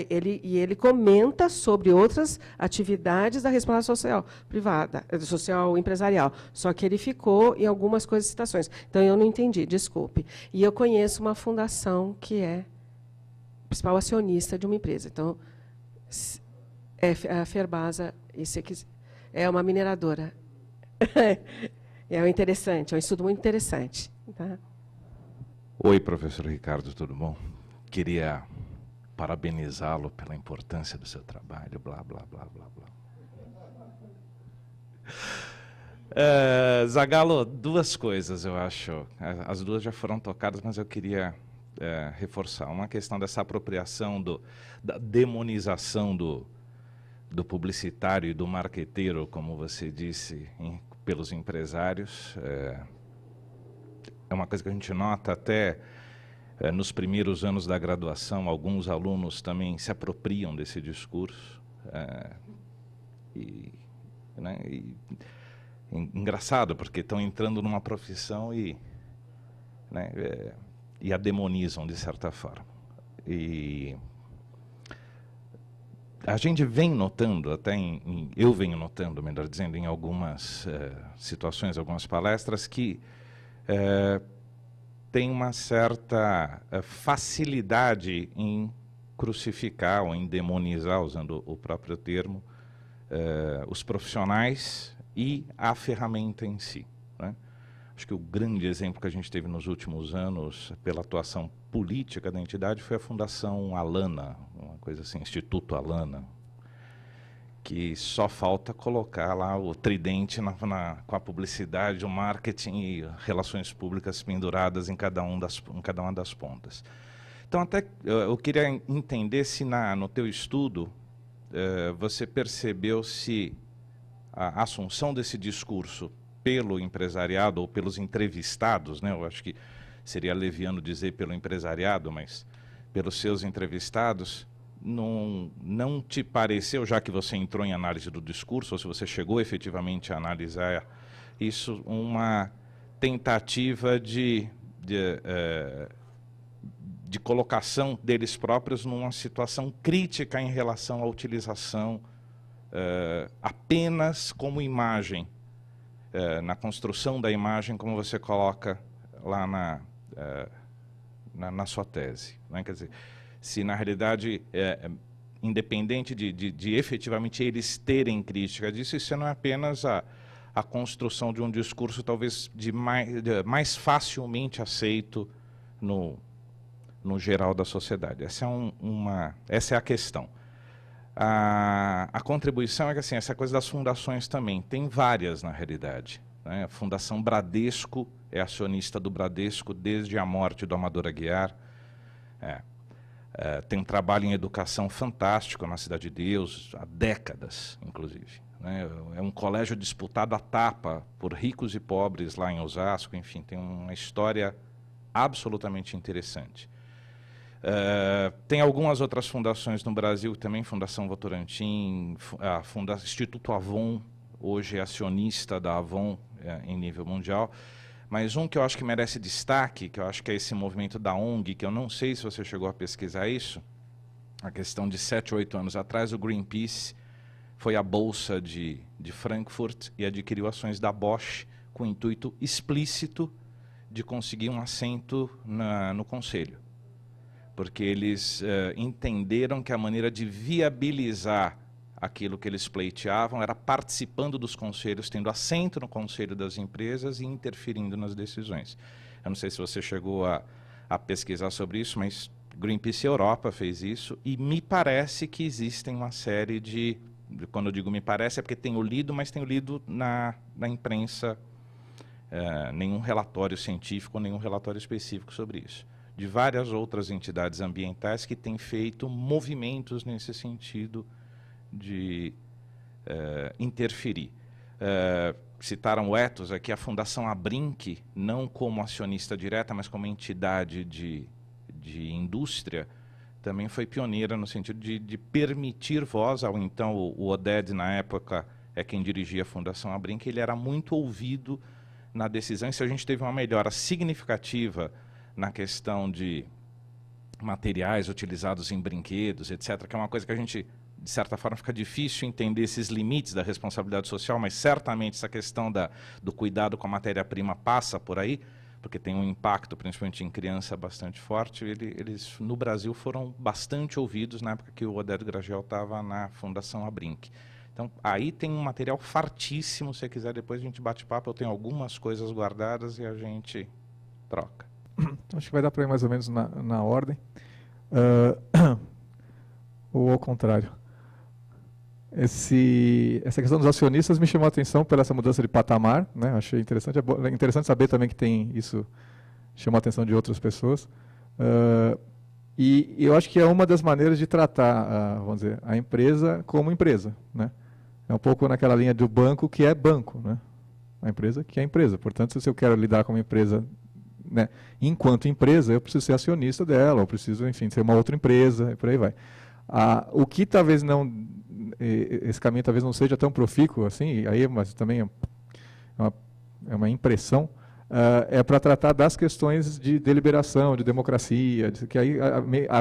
Ele comenta sobre outras atividades da responsabilidade social privada, social empresarial. Só que ele ficou em algumas coisas, citações. Então eu não entendi, desculpe. E eu conheço uma fundação que é principal acionista de uma empresa. Então a Ferbasa, é uma mineradora. É interessante, é um estudo muito interessante. Tá? Oi, professor Ricardo, tudo bom? Queria parabenizá-lo pela importância do seu trabalho, blá, blá, blá, blá, blá. Zagallo, duas coisas, eu acho. As duas já foram tocadas, mas eu queria reforçar. Uma questão dessa apropriação, da demonização do publicitário e do marqueteiro, como você disse, pelos empresários. É uma coisa que a gente nota até nos primeiros anos da graduação, alguns alunos também se apropriam desse discurso. Engraçado, porque estão entrando numa profissão e a demonizam, de certa forma. E a gente vem notando, eu venho notando, melhor dizendo, em algumas situações, algumas palestras, que tem uma certa facilidade em crucificar ou em demonizar, usando o próprio termo, os profissionais e a ferramenta em si. Né? Acho que o grande exemplo que a gente teve nos últimos anos, pela atuação política da entidade, foi a Fundação Alana, uma coisa assim, Instituto Alana, que só falta colocar lá o tridente com a publicidade, o marketing e relações públicas penduradas em cada uma das pontas. Então, até eu queria entender se no teu estudo você percebeu se a assunção desse discurso pelo empresariado ou pelos entrevistados, né? Eu acho que seria leviano dizer pelo empresariado, mas pelos seus entrevistados, não te pareceu, já que você entrou em análise do discurso, ou se você chegou efetivamente a analisar isso, uma tentativa de colocação deles próprios numa situação crítica em relação à utilização apenas como imagem, na construção da imagem, como você coloca lá na sua tese. Né? Quer dizer, se na realidade, independente de efetivamente eles terem crítica disso, isso não é apenas a construção de um discurso talvez mais facilmente aceito no geral da sociedade. Essa é a questão. A contribuição é que assim, essa coisa das fundações também, tem várias na realidade. Né? A Fundação Bradesco é acionista do Bradesco desde a morte do Amador Aguiar. Tem um trabalho em educação fantástico na Cidade de Deus, há décadas, inclusive. Né? É um colégio disputado à tapa por ricos e pobres lá em Osasco, enfim, tem uma história absolutamente interessante. Tem algumas outras fundações no Brasil também, Fundação Votorantim, Instituto Avon, hoje é acionista da Avon, em nível mundial. Mas um que eu acho que merece destaque, que eu acho que é esse movimento da ONG, que eu não sei se você chegou a pesquisar isso, a questão de 7 ou 8 anos atrás, o Greenpeace foi à Bolsa de Frankfurt e adquiriu ações da Bosch com o intuito explícito de conseguir um assento no conselho. Porque eles entenderam que a maneira de viabilizar aquilo que eles pleiteavam era participando dos conselhos, tendo assento no conselho das empresas e interferindo nas decisões. Eu não sei se você chegou a pesquisar sobre isso, mas Greenpeace Europa fez isso, e me parece que existem uma série de... Quando eu digo me parece, é porque tenho lido, mas tenho lido na imprensa nenhum relatório científico, nenhum relatório específico sobre isso. De várias outras entidades ambientais que têm feito movimentos nesse sentido de interferir. Citaram o ethos aqui, a Fundação Abrinq, não como acionista direta, mas como entidade de indústria, também foi pioneira no sentido de permitir voz ao, então, o Oded, na época, é quem dirigia a Fundação Abrinq, ele era muito ouvido na decisão, e se a gente teve uma melhora significativa na questão de materiais utilizados em brinquedos, etc., que é uma coisa que a gente, de certa forma, fica difícil entender esses limites da responsabilidade social, mas certamente essa questão do cuidado com a matéria-prima passa por aí, porque tem um impacto, principalmente em criança, bastante forte. Eles, no Brasil, foram bastante ouvidos na época que o Oded Gragel estava na Fundação Abrinq. Então, aí tem um material fartíssimo, se você quiser, depois a gente bate papo, eu tenho algumas coisas guardadas e a gente troca. Então, acho que vai dar para ir mais ou menos na ordem. Ou ao contrário. Essa questão dos acionistas me chamou a atenção pela essa mudança de patamar, né? Achei interessante. É interessante saber também que tem isso, chamou a atenção de outras pessoas. E eu acho que é uma das maneiras de tratar, vamos dizer, a empresa como empresa, né? É um pouco naquela linha do banco que é banco, né? A empresa que é empresa. Portanto, se eu quero lidar com uma empresa, né, enquanto empresa, eu preciso ser acionista dela, eu preciso, enfim, ser uma outra empresa, e por aí vai. O que talvez não... Esse caminho talvez não seja tão profícuo assim, aí, mas também é uma impressão, é para tratar das questões de deliberação, de democracia, que aí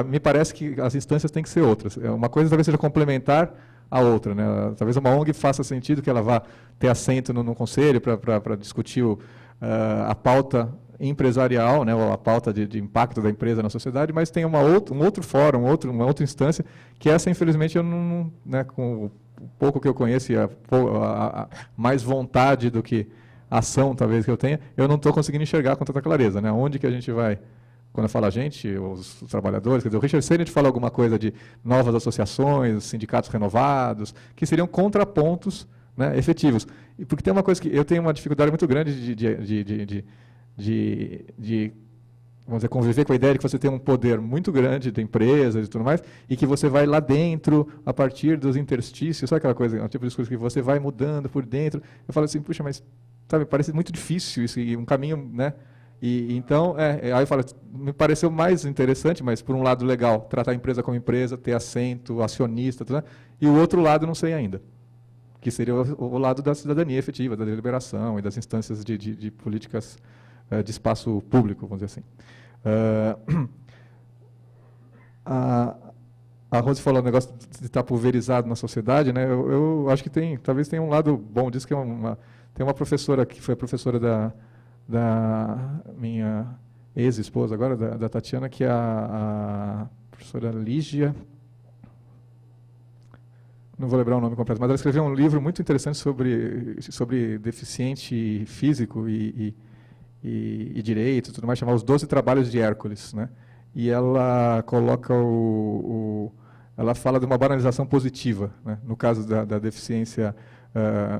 me parece que as instâncias têm que ser outras. Uma coisa talvez seja complementar a outra, né? Talvez uma ONG faça sentido que ela vá ter assento no conselho para discutir a pauta empresarial, né, ou a pauta de impacto da empresa na sociedade, mas tem um outro fórum, uma outra instância, que essa, infelizmente, eu não, né, com o pouco que eu conheço e a mais vontade do que ação, talvez, que eu tenha, eu não estou conseguindo enxergar com tanta clareza, né? Onde que a gente vai, quando eu falo a gente, os trabalhadores, quer dizer, o Richard Sennett fala alguma coisa de novas associações, sindicatos renovados, que seriam contrapontos, né, efetivos. E porque tem uma coisa que eu tenho uma dificuldade muito grande de vamos dizer, conviver com a ideia de que você tem um poder muito grande de empresas e tudo mais, e que você vai lá dentro, a partir dos interstícios, sabe aquela coisa, um tipo de discurso que você vai mudando por dentro. Eu falo assim, puxa, mas sabe, parece muito difícil isso, e um caminho, né? E então, aí eu falo, me pareceu mais interessante, mas por um lado legal, tratar a empresa como empresa, ter assento, acionista, tudo, né? E o outro lado não sei ainda, que seria o lado da cidadania efetiva, da deliberação e das instâncias de políticas de espaço público, vamos dizer assim. A Rose falou o negócio de estar pulverizado na sociedade, né? Eu acho que talvez tenha um lado bom disso, que tem uma professora que foi a professora da minha ex-esposa agora, da Tatiana, que é a professora Lígia, não vou lembrar o nome completo, mas ela escreveu um livro muito interessante sobre deficiente físico e direito, tudo mais, chamado Os 12 Trabalhos de Hércules, né? E ela coloca ela fala de uma banalização positiva, né? No caso da deficiência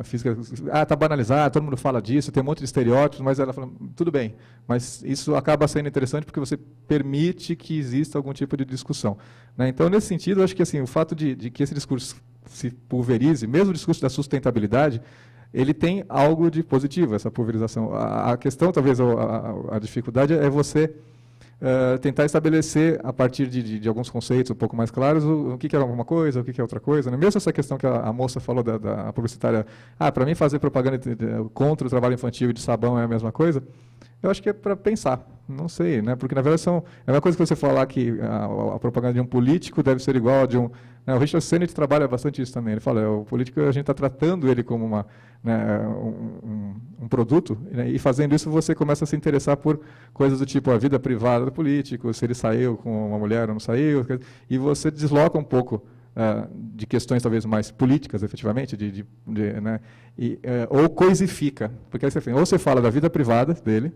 física. Está banalizado, todo mundo fala disso, tem um monte de estereótipos, mas ela fala, tudo bem, mas isso acaba sendo interessante porque você permite que exista algum tipo de discussão, né? Então, nesse sentido, eu acho que assim, o fato de que esse discurso se pulverize, mesmo o discurso da sustentabilidade, ele tem algo de positivo, essa pulverização. A questão, talvez, a dificuldade é você tentar estabelecer, a partir de alguns conceitos um pouco mais claros, o que é alguma coisa, o que é outra coisa. Né? Mesmo essa questão que a moça falou da publicitária, para mim fazer propaganda contra o trabalho infantil e de sabão é a mesma coisa, eu acho que é para pensar, não sei, né? Porque na verdade é a mesma coisa que você falar que a propaganda de um político deve ser igual a de um... Né? O Richard Sennett trabalha bastante isso também, ele fala, o político a gente está tratando ele como um produto, né? E fazendo isso você começa a se interessar por coisas do tipo a vida privada do político, se ele saiu com uma mulher ou não saiu, e você desloca um pouco de questões talvez mais políticas, efetivamente, né? Ou coisifica, porque aí ou você fala da vida privada dele,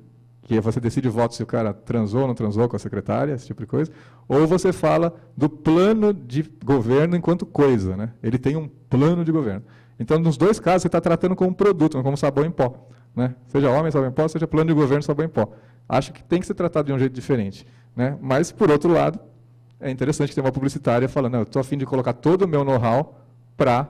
que você decide o voto se o cara transou ou não transou com a secretária, esse tipo de coisa, ou você fala do plano de governo enquanto coisa, né? Ele tem um plano de governo. Então, nos dois casos, você está tratando como um produto, como sabão em pó, né? Seja homem, sabão em pó, seja plano de governo, sabão em pó. Acho que tem que ser tratado de um jeito diferente, né? Mas, por outro lado, é interessante ter uma publicitária falando, eu estou a fim de colocar todo o meu know-how para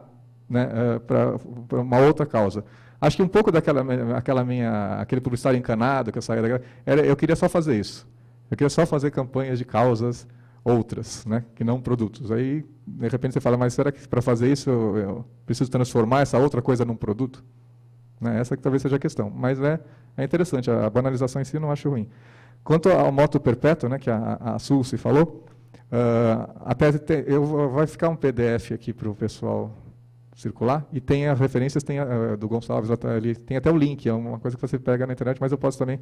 uma outra causa. Acho que um pouco aquele publicitário encanado que eu saí eu queria só fazer isso. Eu queria só fazer campanhas de causas outras, né, que não produtos. Aí, de repente, você fala, mas será que para fazer isso eu preciso transformar essa outra coisa num produto? Né, essa que talvez seja a questão. Mas é interessante, a banalização em si eu não acho ruim. Quanto ao moto perpétuo, né, que a Sulci falou, vai ficar um PDF aqui para o pessoal circular, e tem as referências, do Gonçalves, ali, tem até o link, é uma coisa que você pega na internet, mas eu posso também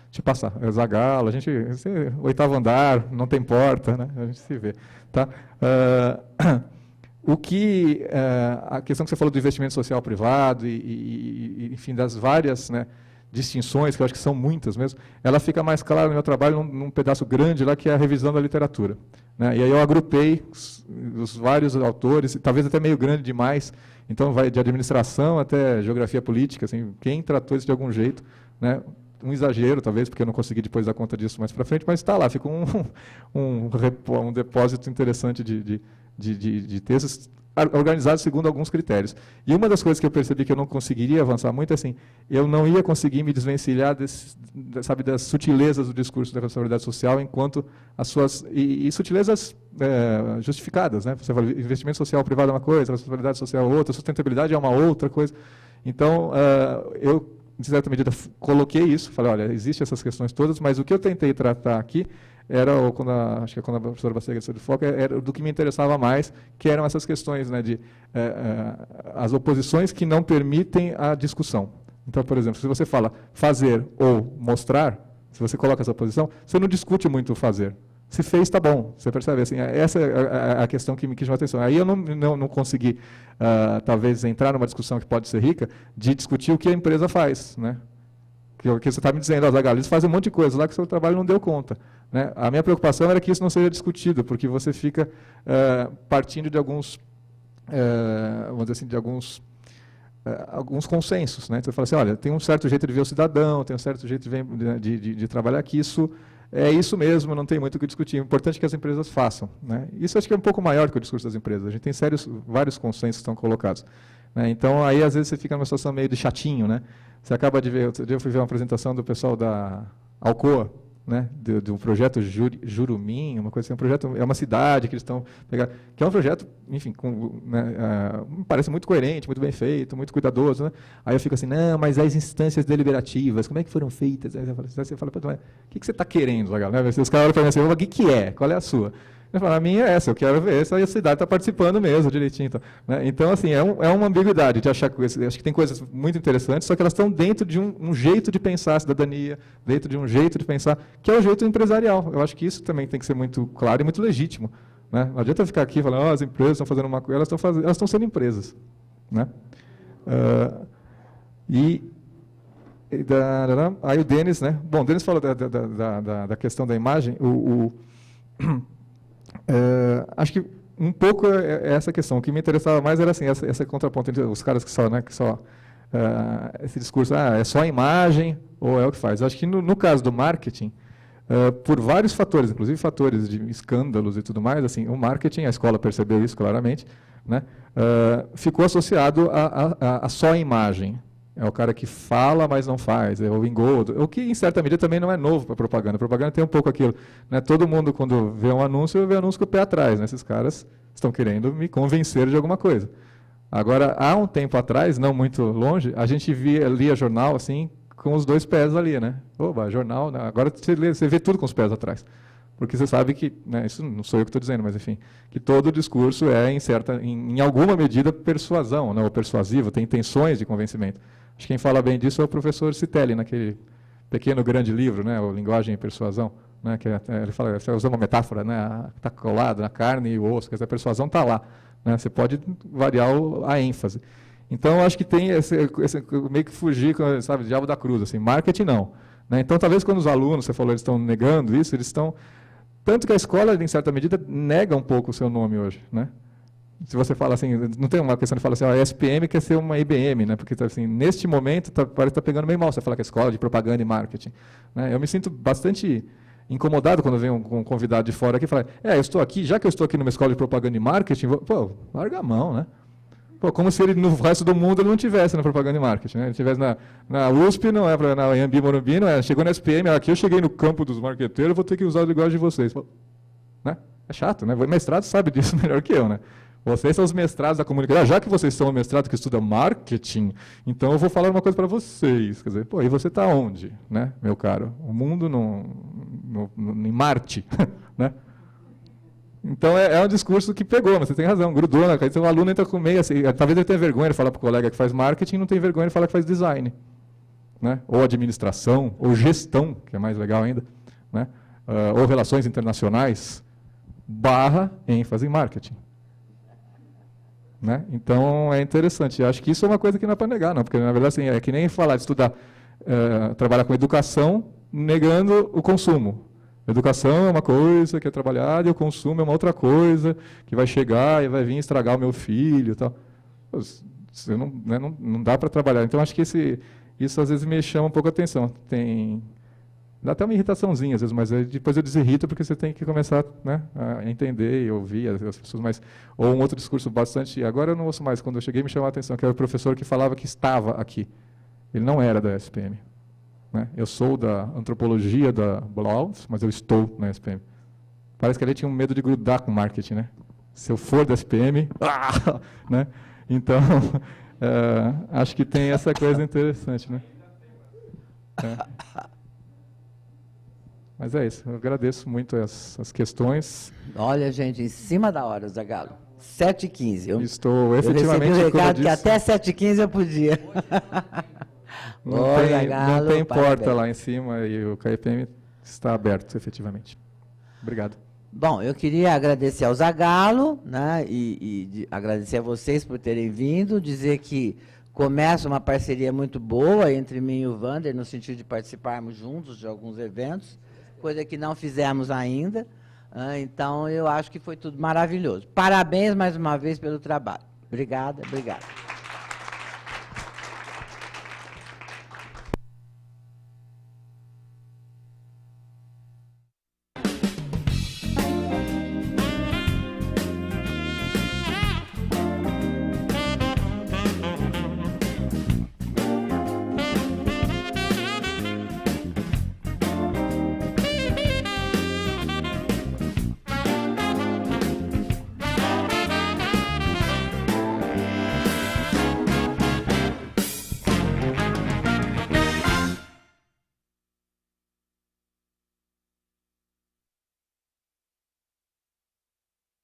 te passar. É Zagalo, a gente, 8º andar, não tem porta, né? A gente se vê. Tá? A questão que você falou do investimento social privado, enfim, das várias, né, distinções, que eu acho que são muitas mesmo, ela fica mais clara no meu trabalho num pedaço grande lá, que é a revisão da literatura. Né? E aí eu agrupei os vários autores, talvez até meio grande demais, então vai de administração até geografia política, assim, quem tratou isso de algum jeito, né? Um exagero, talvez, porque eu não consegui depois dar conta disso mais para frente, mas está lá, fica um depósito interessante de textos organizados segundo alguns critérios. E uma das coisas que eu percebi que eu não conseguiria avançar muito é assim, eu não ia conseguir me desvencilhar das sutilezas do discurso da responsabilidade social, enquanto as suas e sutilezas justificadas, né? Você fala, investimento social privado é uma coisa, responsabilidade social é outra, sustentabilidade é uma outra coisa. Então, eu, de certa medida, coloquei isso, falei, olha, existem essas questões todas, mas o que eu tentei tratar aqui era, acho que é quando a professora Bacega saiu do foco, era do que me interessava mais, que eram essas questões, né, as oposições que não permitem a discussão. Então, por exemplo, se você fala fazer ou mostrar, se você coloca essa oposição, você não discute muito o fazer. Se fez, está bom. Você percebe? Assim, essa é a questão que me chamou a atenção. Aí eu não consegui, talvez, entrar numa discussão que pode ser rica, de discutir o que a empresa faz, né? Que você está me dizendo, Zagalo, eles fazem um monte de coisa lá que o seu trabalho não deu conta. Né? A minha preocupação era que isso não seja discutido, porque você fica partindo de alguns, vamos dizer assim, de alguns consensos. Né? Você fala assim, olha, tem um certo jeito de ver o cidadão, tem um certo jeito de trabalhar, que isso é isso mesmo, não tem muito o que discutir. O importante é que as empresas façam. Né? Isso acho que é um pouco maior que o discurso das empresas. A gente tem vários consensos que estão colocados. Né? Então, aí, às vezes, você fica numa situação meio de chatinho. Né? Você acaba de ver, outro dia eu fui ver uma apresentação do pessoal da Alcoa, né, do projeto Jurumim, uma coisa assim, é uma cidade que eles estão pegando, que é um projeto, enfim, me parece muito coerente, muito bem feito, muito cuidadoso, né? Aí eu fico assim, não, mas as instâncias deliberativas, como é que foram feitas? Aí você fala, o que você está querendo, Zagalo? Né? Os caras olham para mim assim, o que é? Qual é a sua? Eu falo, a minha é essa, eu quero ver se a cidade está participando mesmo, direitinho. Então, né? Então assim, é uma ambiguidade de achar que acho que tem coisas muito interessantes, só que elas estão dentro de um jeito de pensar a cidadania, dentro de um jeito de pensar, que é o jeito empresarial. Eu acho que isso também tem que ser muito claro e muito legítimo. Né? Não adianta eu ficar aqui falando, as empresas estão fazendo uma coisa, elas estão sendo empresas. Né? Aí o Denis, né? Bom, o Denis falou da questão da imagem, acho que um pouco é essa questão. O que me interessava mais era assim, essa contraponto entre os caras que só esse discurso, é só a imagem ou é o que faz. Acho que no caso do marketing, por vários fatores, inclusive fatores de escândalos e tudo mais, assim, o marketing, a escola percebeu isso claramente, né, ficou associado a só a imagem. É o cara que fala, mas não faz. É o engodo. O que, em certa medida, também não é novo para a propaganda. A propaganda tem um pouco aquilo. Né? Todo mundo, quando vê um anúncio, vê anúncio com o pé atrás. Né? Esses caras estão querendo me convencer de alguma coisa. Agora, há um tempo atrás, não muito longe, a gente lia jornal assim, com os dois pés ali. Né? Oba, jornal, né? Agora você vê tudo com os pés atrás. Porque você sabe que, né, isso não sou eu que estou dizendo, mas enfim, que todo discurso é, em alguma medida, persuasão, né, ou persuasivo, tem intenções de convencimento. Acho que quem fala bem disso é o professor Citelli, naquele pequeno grande livro, né, o Linguagem e Persuasão, né, que ele fala, você usa uma metáfora, né, está colado na carne e o osso, quer dizer, a persuasão está lá, né, você pode variar a ênfase. Então, acho que tem esse meio que fugir, sabe, diabo da cruz, assim, marketing não. Né, então, talvez quando os alunos, você falou, eles estão negando isso, eles estão... Tanto que a escola, em certa medida, nega um pouco o seu nome hoje, né? Se você fala assim, não tem uma questão de falar assim, a SPM quer ser uma IBM, né? Porque assim, neste momento parece que está pegando meio mal você falar que é escola de propaganda e marketing. Né? Eu me sinto bastante incomodado quando vem um convidado de fora aqui e fala, eu estou aqui, já que eu estou aqui numa escola de propaganda e marketing, pô, larga a mão, né? Pô, como se ele, no resto do mundo, ele não tivesse na propaganda e marketing. Né? Ele estivesse na USP, não é, na Anhembi Morumbi, não é. Chegou na SPM, aqui eu cheguei no campo dos marqueteiros, vou ter que usar o linguagem de vocês. Pô, né? É chato, né? O mestrado sabe disso melhor que eu, né? Vocês são os mestrados da comunicação. Já que vocês são o mestrado que estuda marketing, então eu vou falar uma coisa para vocês. Quer dizer, pô, e você está onde, né, meu caro? O mundo em Marte, né? Então, é um discurso que pegou, mas você tem razão, grudou. Né? Então, o aluno entra com meio assim, talvez ele tenha vergonha de falar para o colega que faz marketing, não tem vergonha de falar que faz design. Né? Ou administração, ou gestão, que é mais legal ainda, né? Ou relações internacionais, ênfase em marketing. Né? Então, é interessante. Eu acho que isso é uma coisa que não é para negar, não, porque, na verdade, assim, é que nem falar de estudar, trabalhar com educação, negando o consumo. Educação é uma coisa que é trabalhada e o consumo é uma outra coisa que vai chegar e vai vir estragar o meu filho e tal. Você não dá para trabalhar. Então, acho que isso às vezes me chama um pouco a atenção. Dá até uma irritaçãozinha às vezes, mas depois eu desirrito porque você tem que começar, né, a entender e ouvir as pessoas. Ou um outro discurso bastante... Agora eu não ouço mais. Quando eu cheguei me chamou a atenção, que era o professor que falava que estava aqui. Ele não era da SPM. Né? Eu sou da antropologia da Blouse, mas eu estou na SPM. Parece que ele tinha um medo de grudar com marketing. Né? Se eu for da SPM... né? Então, acho que tem essa coisa interessante. Né? Mas é isso, eu agradeço muito as questões. Olha, gente, em cima da hora, Zagallo. 7h15. Estou efetivamente... Eu recebi o recado que até 7h15 eu podia. Não tem porta lá em cima e o KPM está aberto, efetivamente. Obrigado. Bom, eu queria agradecer ao Zagallo, né, e agradecer a vocês por terem vindo, dizer que começa uma parceria muito boa entre mim e o Wander, no sentido de participarmos juntos de alguns eventos, coisa que não fizemos ainda. Então, eu acho que foi tudo maravilhoso. Parabéns mais uma vez pelo trabalho. Obrigada, obrigada.